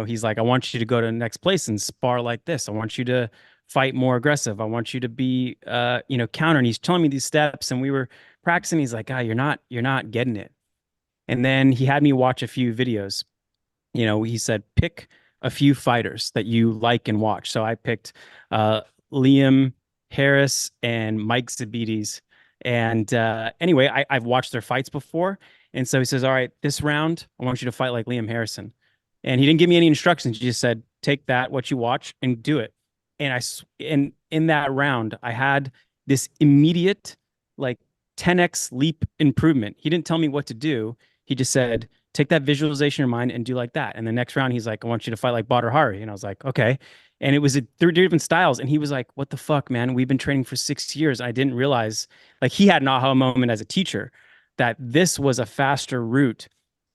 he's like, I want you to go to the next place and spar like this. I want you to fight more aggressive. I want you to be counter. And he's telling me these steps, and we were practicing. He's like, ah, you're not getting it. And then he had me watch a few videos. He said pick a few fighters that you like and watch. So I picked uh, Liam Harris and Mike Zabides. And anyway, I've watched their fights before. And so he says, all right, this round, I want you to fight like Liam Harrison. And he didn't give me any instructions. He just said, take that, what you watch, and do it. And in that round, I had this immediate, like 10x leap improvement. He didn't tell me what to do. He just said, take that visualization in your mind and do like that. And the next round, he's like, I want you to fight like Badr Hari. And I was like, okay. And it was three different styles. And he was like, what the fuck, man? We've been training for 6 years. I didn't realize, like, he had an aha moment as a teacher that this was a faster route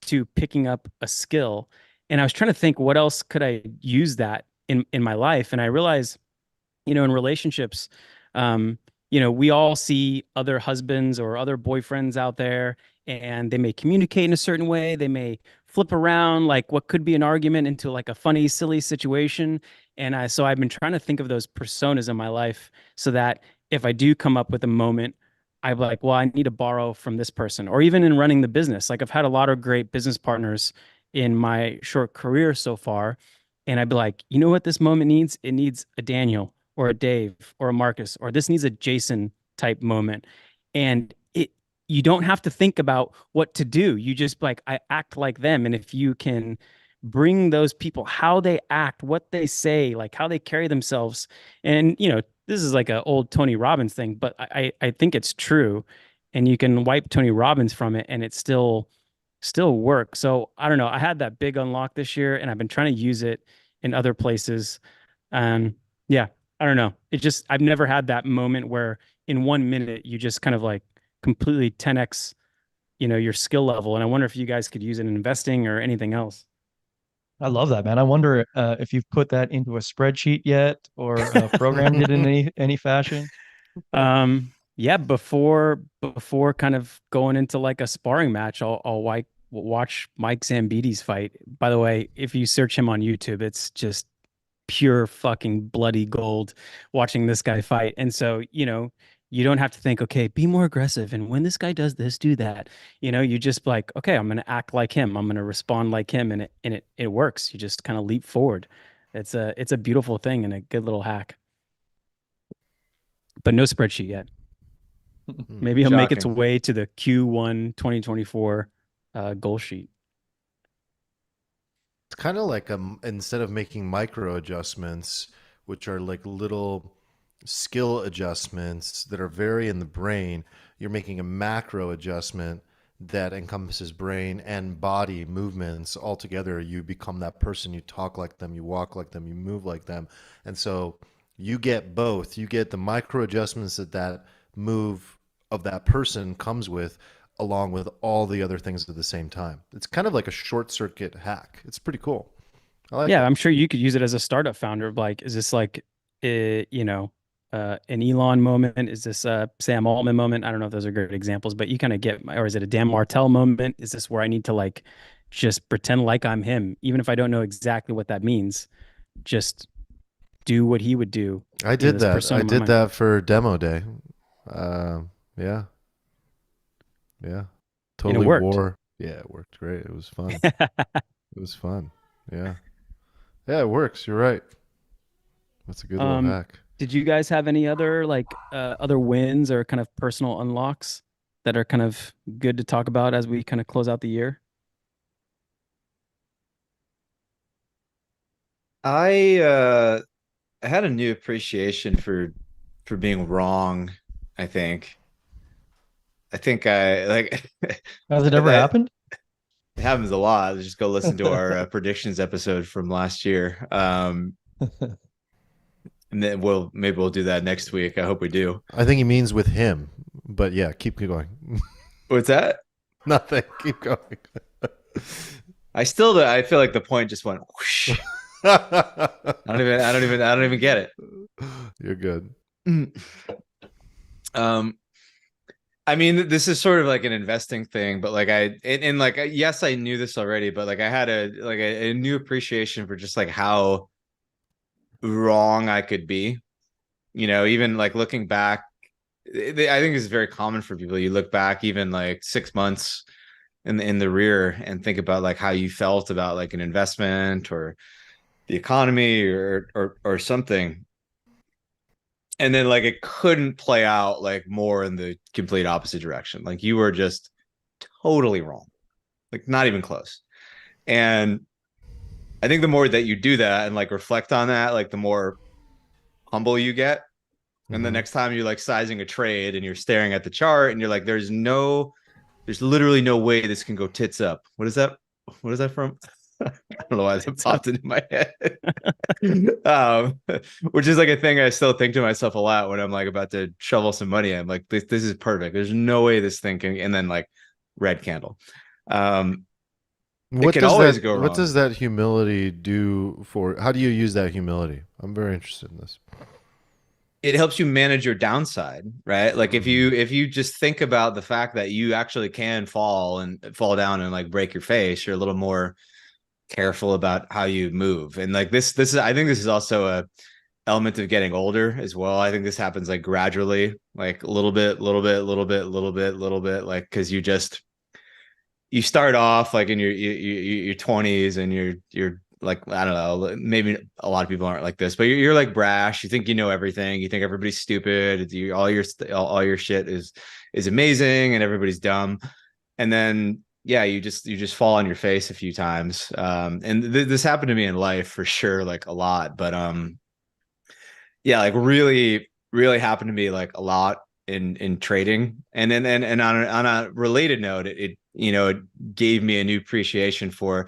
to picking up a skill. And I was trying to think, what else could I use that in my life? And I realized, in relationships, um, we all see other husbands or other boyfriends out there, and they may communicate in a certain way. They may flip around like what could be an argument into like a funny, silly situation. So I've been trying to think of those personas in my life so that if I do come up with a moment, I'm like, well, I need to borrow from this person. Or even in running the business, like I've had a lot of great business partners in my short career so far. And I'd be like, you know what this moment needs? It needs a Daniel or a Dave or a Marcus, or this needs a Jason type moment. And you don't have to think about what to do. You just like, I act like them. And if you can bring those people, how they act, what they say, like how they carry themselves. And, this is like an old Tony Robbins thing, but I think it's true. And you can wipe Tony Robbins from it and it still works. So I don't know. I had that big unlock this year and I've been trying to use it in other places. Yeah, I don't know. I've never had that moment where in 1 minute you just kind of like completely 10x, your skill level. And I wonder if you guys could use it in investing or anything else. I love that, man. I wonder if you've put that into a spreadsheet yet or programmed it in any fashion. Yeah, before kind of going into like a sparring match, I'll like watch Mike Zambides fight. By the way, if you search him on YouTube, it's just pure fucking bloody gold watching this guy fight. And so, you don't have to think, okay, be more aggressive. And when this guy does this, do that. You just like, okay, I'm gonna act like him. I'm gonna respond like him, and it works. You just kind of leap forward. It's a beautiful thing and a good little hack. But no spreadsheet yet. Maybe he'll make its Shocking. way to the Q1 2024 goal sheet. It's kind of like instead of making micro adjustments, which are like little skill adjustments that are very in the brain, you're making a macro adjustment that encompasses brain and body movements all together. You become that person. You talk like them, you walk like them, you move like them. And so you get both. You get the micro adjustments that move of that person comes with, along with all the other things at the same time. It's kind of like a short circuit hack. It's pretty cool. I like Yeah, it. I'm sure you could use it as a startup founder. Like, is this like, an Elon moment? Is this a Sam Altman moment? I don't know if those are great examples, but you kind of get, or is it a Dan Martell moment? Is this where I need to like just pretend like I'm him, even if I don't know exactly what that means? Just do what he would do. I did This that. persona I in my did mind. that for demo day. Uh, yeah, yeah. And it Totally worked. wore. Yeah, it worked great. It was fun. It was fun. Yeah. Yeah, it works. You're right. That's a good little Um, hack. did you guys have any other like other wins or kind of personal unlocks that are kind of good to talk about as we kind of close out the year? I had a new appreciation for being wrong I think. I think I like Has it ever that happened? it happens a lot. Just go listen to our predictions episode from last year. And then maybe we'll do that next week. I hope we do. I think he means with him, but yeah, keep going. What's that? Nothing. Keep going. I feel like the point just went whoosh. I don't even get it. You're good. Um, I mean, this is sort of like an investing thing, but like and like yes, I knew this already, but like I had a new appreciation for just like how wrong I could be. You know, even like looking back, I think it's very common for people. You look back even like 6 months in the rear and think about like how you felt about like an investment or the economy or something. And then like it couldn't play out like more in the complete opposite direction. Like you were just totally wrong. Like not even close. And I think the more that you do that and like reflect on that, like the more humble you get. And the next time you're like sizing a trade and you're staring at the chart and you're like, there's literally no way this can go tits up. What is that? What is that from? I don't know why that popped into my head. Which is like a thing I still think to myself a lot when I'm like about to shovel some money. I'm like, this is perfect. There's no way this thing can, and then like red candle. It can always go What wrong. does that humility do for? How do you use that humility? I'm very interested in this. It helps you manage your downside, right? Like if you just think about the fact that you actually can fall down and like break your face, you're a little more careful about how you move. And like this is I think this is also a element of getting older as well. I think this happens like gradually, like a little bit, like because you start off like in your 20s and you're like I don't know, maybe a lot of people aren't like this, but you're like brash. You think you know everything. You think everybody's stupid. All your shit is amazing and everybody's dumb. And then yeah, you just fall on your face a few times. And this happened to me in life for sure, like a lot. But yeah, like really happened to me like a lot in trading. And then and on a related note, it it gave me a new appreciation for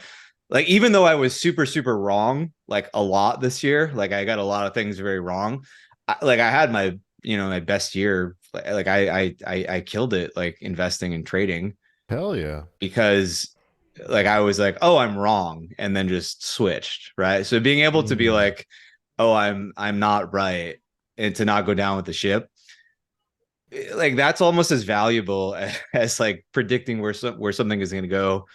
like even though I was super wrong like a lot this year, like I got a lot of things very wrong. Like I had my my best year. Like I killed it like investing and trading Hell yeah. because like I was like, oh, I'm wrong, and then just switched, right? So being able to be like, oh, I'm not right, and to not go down with the ship, like that's almost as valuable as like predicting where something is going to go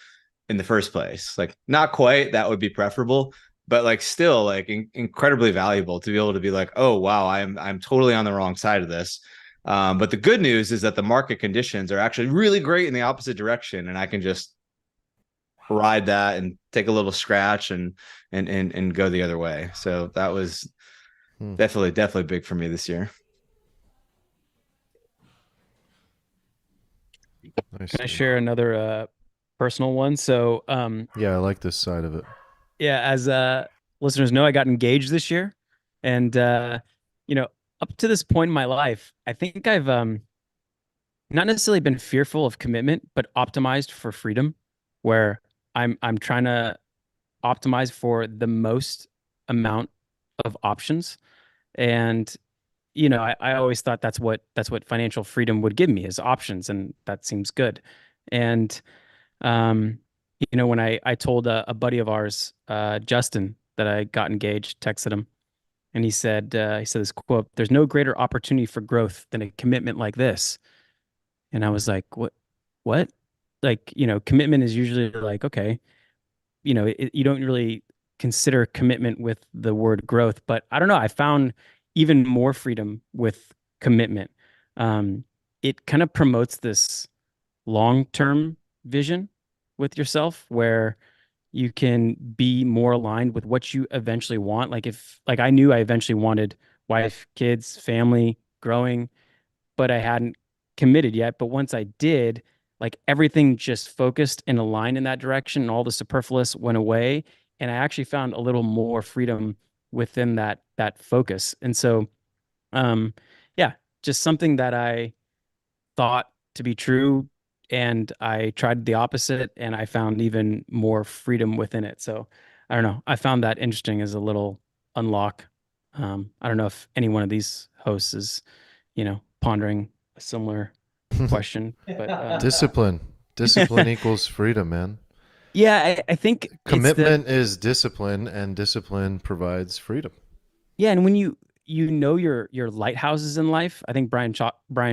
in the first place. Like not quite, that would be preferable, but like still like incredibly valuable to be able to be like, oh wow, I'm totally on the wrong side of this. But the good news is that the market conditions are actually really great in the opposite direction, and I can just ride that and take a little scratch and go the other way. So that was definitely big for me this year. Nice. Can I share another personal one? So, Yeah, I like this side of it. yeah, as listeners know, I got engaged this year, and you know, up to this point in my life, I think I've not necessarily been fearful of commitment, but optimized for freedom, where I'm trying to optimize for the most amount of options. And I always thought that's what financial freedom would give me is options, and that seems good. And um, when I told a buddy of ours, Justin, that I got engaged, texted him, and he said this quote: "There's no greater opportunity for growth than a commitment like this." And I was like, "What? What?" Like, commitment is usually like, okay, you don't really consider commitment with the word growth, but I don't know. I found even more freedom with commitment. Um, it kind of promotes this long-term vision with yourself where you can be more aligned with what you eventually want. Like I knew I eventually wanted wife, kids, family, growing, but I hadn't committed yet. But once I did, like everything just focused and aligned in that direction, and all the superfluous went away. And I actually found a little more freedom within that focus. And so, um, yeah, just something that I thought to be true, and I tried the opposite, and I found even more freedom within it. So I don't know. I found that interesting as a little unlock. I don't know if any one of these hosts is, pondering a similar question, but Discipline. Discipline equals freedom, man. yeah, I think it's the Commitment is discipline, and discipline provides freedom. yeah, and when you know your lighthouses in life, I think Brian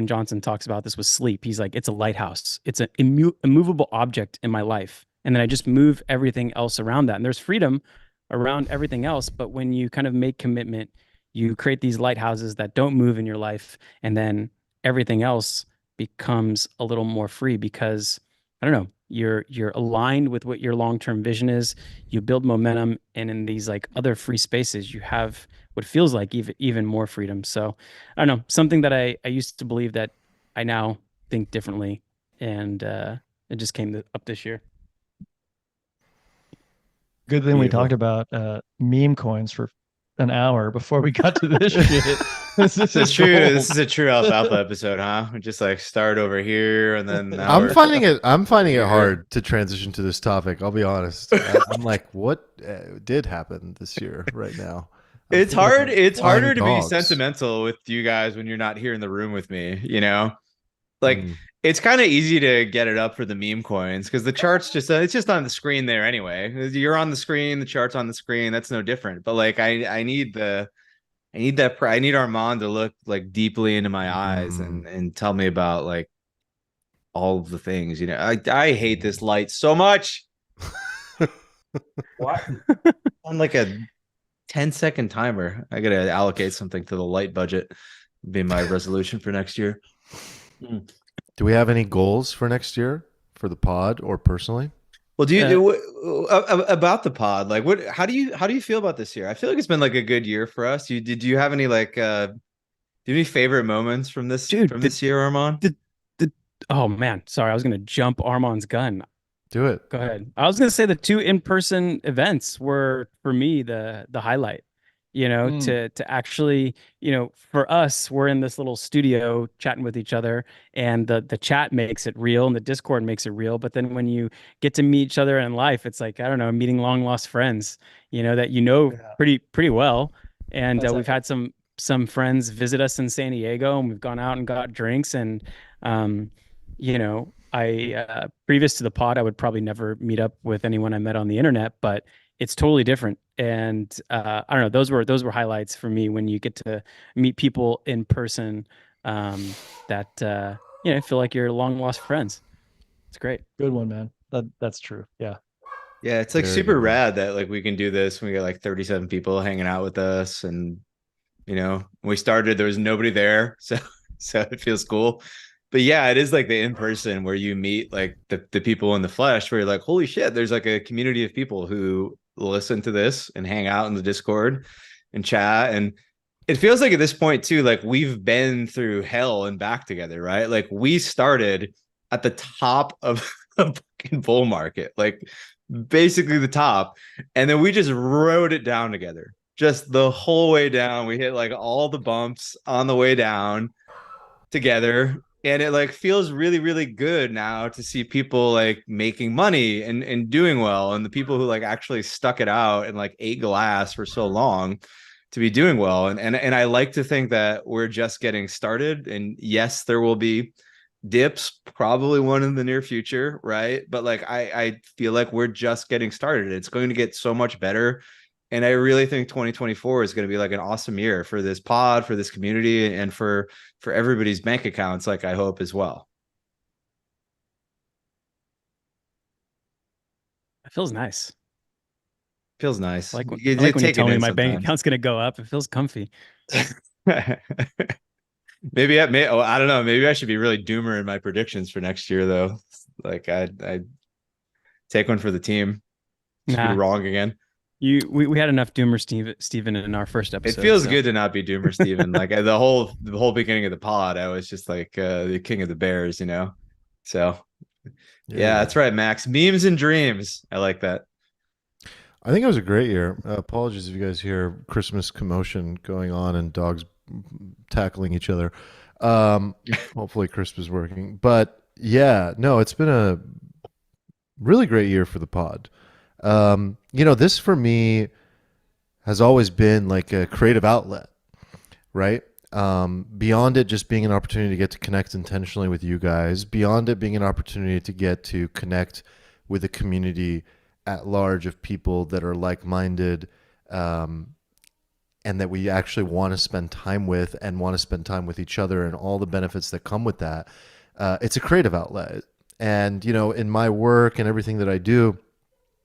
Johnson talks about this with sleep. He's like, it's a lighthouse. It's an immovable object in my life, and then I just move everything else around that. And there's freedom around everything else, but when you kind of make commitment, you create these lighthouses that don't move in your life, and then everything else becomes a little more free because I don't know, you're aligned with what your long-term vision is. You build momentum, and in these like other free spaces, you have what feels like even more freedom. So I don't know, something that I used to believe that I now think differently, and it just came up this year. Good thing we talked Beautiful. about meme coins for an hour before we got to this shit. This This is is true. gold. This is a true Alfalfa episode, huh? We just like start over here and then now I'm we're finding it here. hard to transition to this topic. I'll be honest. I'm like, what did happen this year right now? I'm It's feeling like hard. I'm It's flying harder to be dogs. sentimental with you guys when you're not here in the room with me, you know? Like Mm. it's kind of easy to get it up for the meme coins because the charts just it's just on the screen there anyway. You're on the screen, the chart's on the screen. That's no different. But like I need I need Armand to look like deeply into my eyes Mm. and tell me about like all of the things. You know, I hate this light so much. What? On like a 10-second timer. I gotta allocate something to the light budget. Be my resolution for next year. Mm. Do we have any goals for next year for the pod or personally? Well, do Uh, you about the pod? Like, what? How do you feel about this year? I feel like it's been like a good year for us. Did you have any like do you have any favorite moments dude, from this year, Armand? the oh man, sorry, I was gonna jump Armand's gun. Do it. Go ahead. I was gonna say the two in-person events were for me the highlight. Mm, To actually, for us, we're in this little studio chatting with each other, and the chat makes it real, and the Discord makes it real. But then when you get to meet each other in life, it's like, I don't know, meeting long lost friends, that yeah, pretty well. And that's we've epic. had some friends visit us in San Diego, and we've gone out and got drinks, and um, I previous to the pod, I would probably never meet up with anyone I met on the internet, but it's totally different. And I don't know, those were highlights for me when you get to meet people in person, that feel like you're long lost friends. It's great. Good one, man. That's true. Yeah. Yeah, it's like Very super good one. rad that like we can do this. We got like 37 people hanging out with us, and when we started, there was nobody there, so so it feels cool. But yeah, it is like the in person where you meet like the people in the flesh, where you're like, holy shit, there's like a community of people who listen to this and hang out in the Discord and chat. And it feels like at this point too, like we've been through hell and back together, right? Like we started at the top of a fucking bull market, like basically the top, and then we just rode it down together, just the whole way down. We hit like all the bumps on the way down together, and it like feels really really good now to see people like making money and doing well, and the people who like actually stuck it out and like ate glass for so long to be doing well. And I like to think that we're just getting started, and yes, there will be dips, probably one in the near future, right? But like I feel like we're just getting started. It's going to get so much better. And I really think 2024 is going to be like an awesome year for this pod, for this community, and for everybody's bank accounts, like I hope as well. It feels nice. Feels nice. I like when you Take it tell me in my bank sometimes. account's gonna go up. It feels comfy. Maybe I don't know. Maybe I should be really doomer in my predictions for next year, though. Like I take one for the team. Just be Nah, wrong again. we had enough Doomer Steven in our first It episode, feels so good to not be doomer, Steven. Like the whole beginning of the pod, I was just like the king of the bears, you know. So yeah, Yeah. that's right, Max. Memes and dreams. I like that. I think it was a great year. Apologies if you guys hear Christmas commotion going on and dogs tackling each other. Hopefully crisp is working. But yeah, no, it's been a really great year for the pod. This for me has always been like a creative outlet, right? Beyond it just being an opportunity to get to connect intentionally with you guys, beyond it being an opportunity to get to connect with a community at large of people that are like-minded, and that we actually want to spend time with and want to spend time with each other and all the benefits that come with that. It's a creative outlet. And, in my work and everything that I do,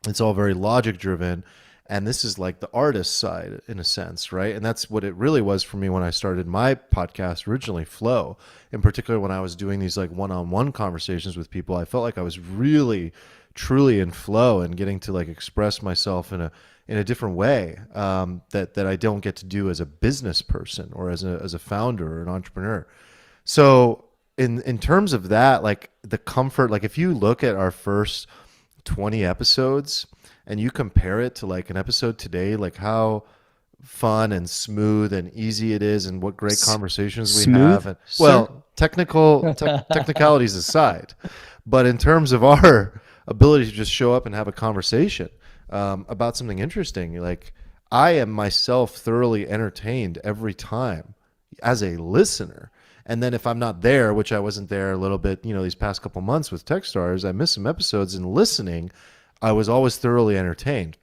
it's all very logic driven. And this is like the artist side in a sense, right? And that's what it really was for me when I started my podcast originally, Flow. In particular, when I was doing these like one-on-one conversations with people, I felt like I was really, truly in flow and getting to like express myself in a different way, that I don't get to do as a business person or as a founder or an entrepreneur. So in terms of that, like the comfort, like if you look at our first 20 episodes and you compare it to like an episode today, like how fun and smooth and easy it is and what great conversations we Smooth, have. And sir? well, technicalities aside, but in terms of our ability to just show up and have a conversation about something interesting, like I am myself thoroughly entertained every time as a listener. And then if I'm not there, which I wasn't there a little bit, these past couple months with Techstars, I missed some episodes, and listening, I was always thoroughly entertained.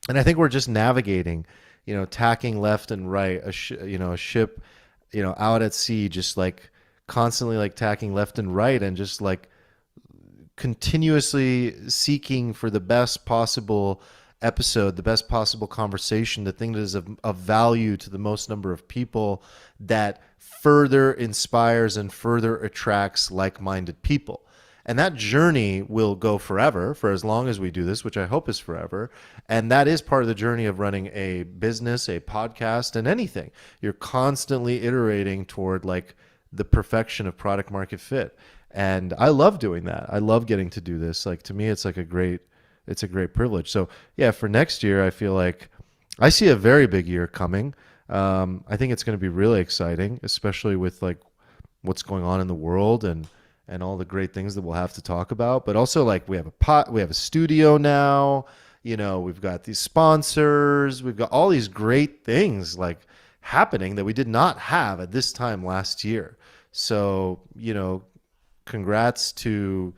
And I think we're just navigating, tacking left and right, a ship, out at sea, just like constantly like tacking left and right, and just like continuously seeking for the best possible episode, the best possible conversation, the thing that is of value to the most number of people, that further inspires and further attracts like-minded people. And that journey will go forever, for as long as we do this, which I hope is forever. And that is part of the journey of running a business, a podcast, and anything. You're constantly iterating toward like the perfection of product market fit. And I love doing that. I love getting to do this. Like, to me, it's a great privilege. So yeah, for next year, I feel like I see a very big year coming. I think it's going to be really exciting, especially with like what's going on in the world and all the great things that we'll have to talk about. But also, like, we have a studio now. We've got these sponsors. We've got all these great things like happening that we did not have at this time last year. So, congrats to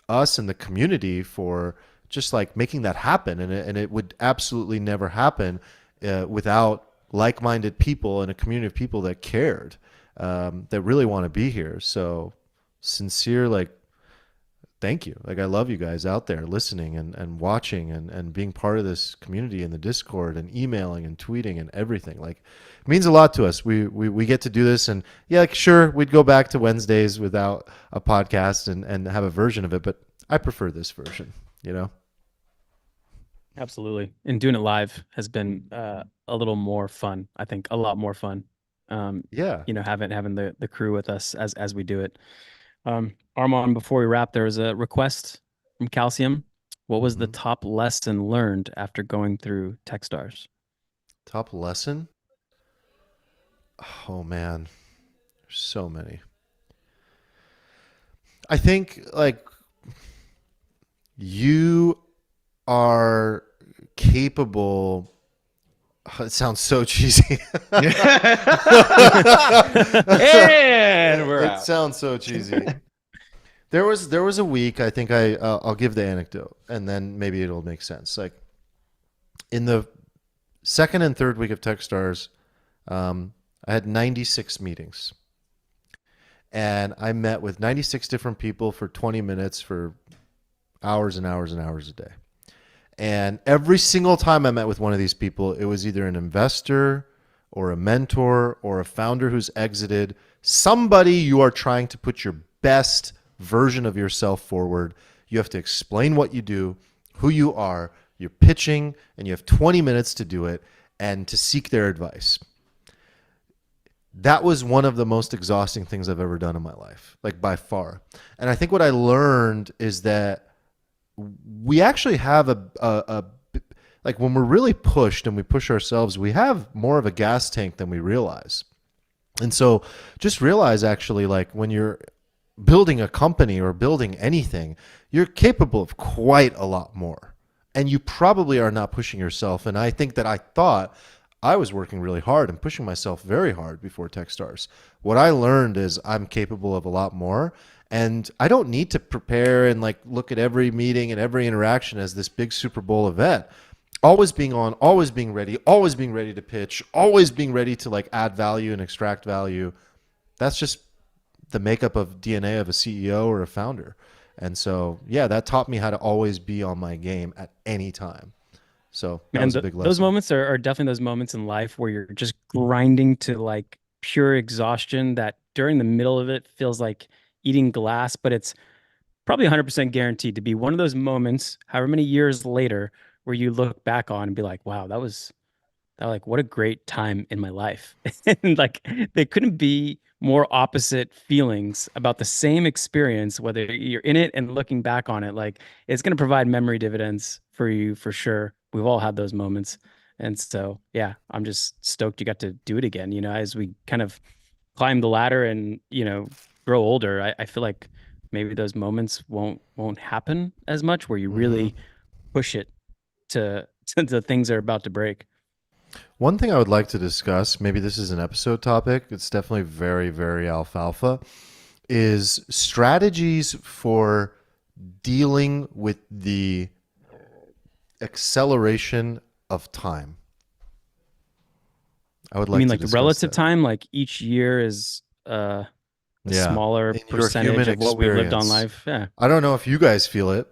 us and the community for just like making that happen. And it would absolutely never happen without like-minded people and a community of people that cared, that really want to be here. So sincere, like, thank you. Like, I love you guys out there listening and watching and being part of this community in the Discord and emailing and tweeting and everything. Like, it means a lot to us. We get to do this, and yeah, like, sure, we'd go back to Wednesdays without a podcast and have a version of it, but I prefer this version, Absolutely. And doing it live has been a little more fun. I think a lot more fun. Yeah. Having the crew with us as we do it. Armand, before we wrap, there was a request from Calcium. What was the top lesson learned after going through Techstars? Top lesson? Oh man, there's so many. I think like you are capable. It sounds so cheesy. And we're It out. sounds so cheesy. There was a week, I think I'll give the anecdote and then maybe it'll make sense. Like in the second and third week of Techstars, I had 96 meetings. And I met with 96 different people for 20 minutes for hours and hours and hours a day. And every single time I met with one of these people, it was either an investor or a mentor or a founder who's exited, somebody you are trying to put your best version of yourself forward. You have to explain what you do, who you are, you're pitching, and you have 20 minutes to do it and to seek their advice. That was one of the most exhausting things I've ever done in my life, like by far. And I think what I learned is that we actually have like when we're really pushed and we push ourselves, we have more of a gas tank than we realize. And so just realize actually, like when you're building a company or building anything, you're capable of quite a lot more. And you probably are not pushing yourself. And I think that I thought I was working really hard and pushing myself very hard before Techstars. What I learned is I'm capable of a lot more. And I don't need to prepare and like look at every meeting and every interaction as this big Super Bowl event. Always being on, always being ready to pitch, always being ready to like add value and extract value. That's just the makeup of DNA of a CEO or a founder. And so, yeah, that taught me how to always be on my game at any time. So that Man, was a big those lesson. moments are definitely those moments in life where you're just grinding to like pure exhaustion that during the middle of it feels like eating glass, but it's probably 100% guaranteed to be one of those moments, however many years later, where you look back on and be like, wow, that like what a great time in my life. And like they couldn't be more opposite feelings about the same experience, whether you're in it and looking back on it. Like it's going to provide memory dividends for you for sure. We've all had those moments. And so, yeah, I'm just stoked you got to do it again. You know, as we kind of climb the ladder and, you know, grow older, I feel like maybe those moments won't happen as much where you Mm-hmm. really push it to the things that are about to break. One thing I would like to discuss, maybe this is an episode topic, it's definitely very, very alfalfa, is strategies for dealing with the acceleration of time. I would You like mean to like the discuss relative that. time, like each year is a Yeah. smaller In your human percentage of what we've lived on experience. life? Yeah. I don't know if you guys feel it,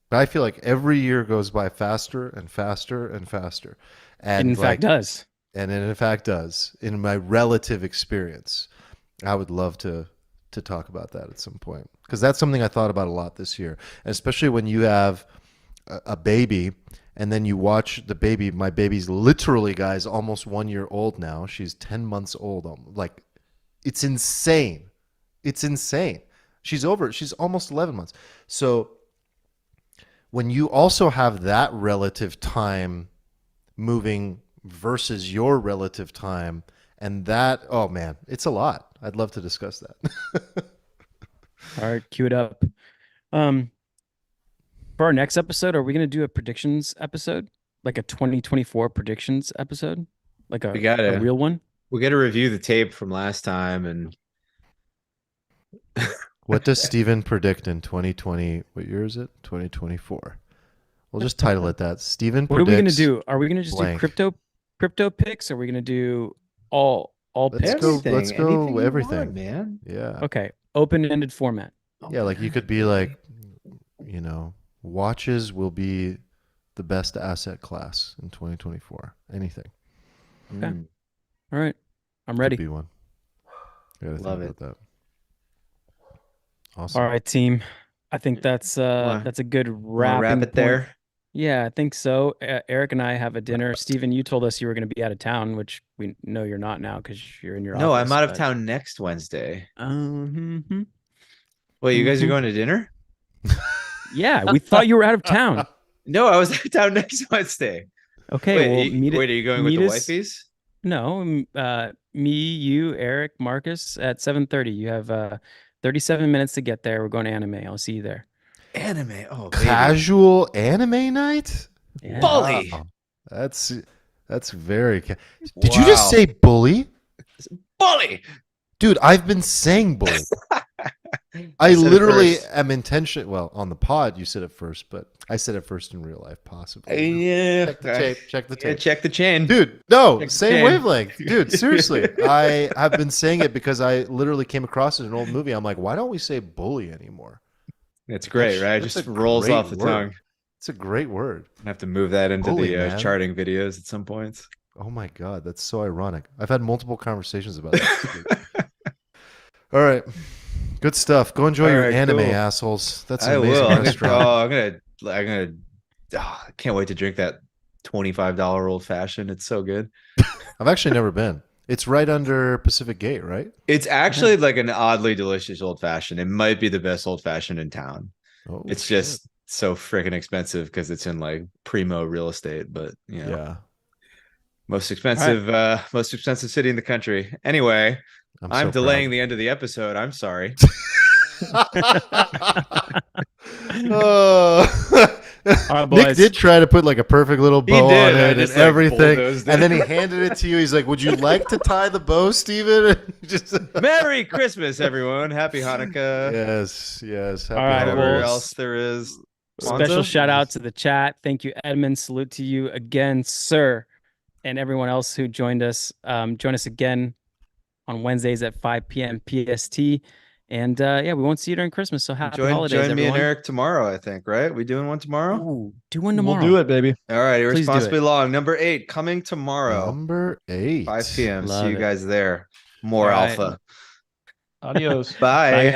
but I feel like every year goes by faster and faster and faster. It in And fact like, does. and it in fact does in my relative experience. I would love to talk about that at some point because that's something I thought about a lot this year, and especially when you have a baby and then you watch the baby. My baby's literally, guys, almost 1 year old now. She's 10 months old. Like, it's insane. It's insane. She's almost 11 months. So when you also have that relative time moving versus your relative time, and that, oh man, it's a lot. I'd love to discuss that. All right, cue it up. Um, for our next episode, are we gonna do a predictions episode? Like a 2024 predictions episode? Like We a gotta real one? we gotta review the tape from last time and What does Steven predict in 2020? What year is it? 2024. We'll just title it that. Steven What are we gonna predicts do? Are we gonna just do blank. crypto picks? Are we gonna do all Let's picks? go. Let's everything, anything go. you want, Everything. man. Yeah. Okay, open-ended format. Yeah. Like you could be like, watches will be the best asset class in 2024. Anything Okay. Mm, All right. I'm could ready. be one. I gotta love think it. about that. All Awesome. right, team. I think that's Wanna, a good wanna wrap wrapping it point. there? Yeah, I think so. Eric and I have a dinner. Steven, you told us you were going to be out of town, which we know you're not now because you're in your No, I'm office. out of But town next Wednesday. mhm, Wait, you guys are mhm. going to dinner? Yeah, we thought you were out of town. No, I was out of town next Wednesday. Okay, Wait, well, wait, are you going with meet the us. wifeys? No, me, you, Eric, Marcus at 7:30. You have 37 minutes to get there. We're going to anime. I'll see you there. Anime. Oh, baby. Casual anime night. Yeah. Bully. Wow. That's very. Did you just Wow. say bully? Bully. Dude, I've been saying bully. I said it literally first. am intention. Well, on the pod, you said it first, but I said it first in real life, possibly. Yeah. Check the tape. Check the Yeah, tape. check the chain. Dude, no, Check the same chain. wavelength. Dude, seriously. I have been saying it because I literally came across it in an old movie. I'm like, why don't we say bully anymore? It's great, right? It That's just a rolls great off the word. tongue. It's a great word. I have to move that into Bully, the man. charting videos at some points. Oh my God, that's so ironic. I've had multiple conversations about that. All right. Good stuff. Go enjoy All your right, anime, cool. assholes. That's an I amazing will. restaurant. I can't wait to drink that $25 old fashioned. It's so good. I've actually never been. It's right under Pacific Gate, right? It's actually like an oddly delicious old fashioned. It might be the best old fashioned in town. Oh, It's shit. just so freaking expensive because it's in like primo real estate. But Yeah. Most expensive city in the country. Anyway, I'm so delaying proud. the end of the episode. I'm sorry. Oh. All right, Nick boys. did try to put like a perfect little bow on did. I it and just, like, everything, bulldozed and it. then he handed it to you. He's like, "Would you like to tie the bow, Steven?" Just Merry Christmas, everyone. Happy Hanukkah. yes. Happy All right, Whatever well, else there is. Special Kwanzaa? shout out to the chat. Thank you, Edmund. Salute to you again, sir, and everyone else who joined us. Join us again on Wednesdays at 5 p.m. PST. And yeah, we won't see you during Christmas. So happy holidays, Join me and everyone. Eric tomorrow, I think, right? We doing one tomorrow? Ooh, do one We'll tomorrow. do it, baby. All right, Please do irresponsibly it. long. Number 8 coming tomorrow. Number 8. 5 p.m. Love See you it. guys there. More All right. alpha. Adios. Bye. Bye, guys.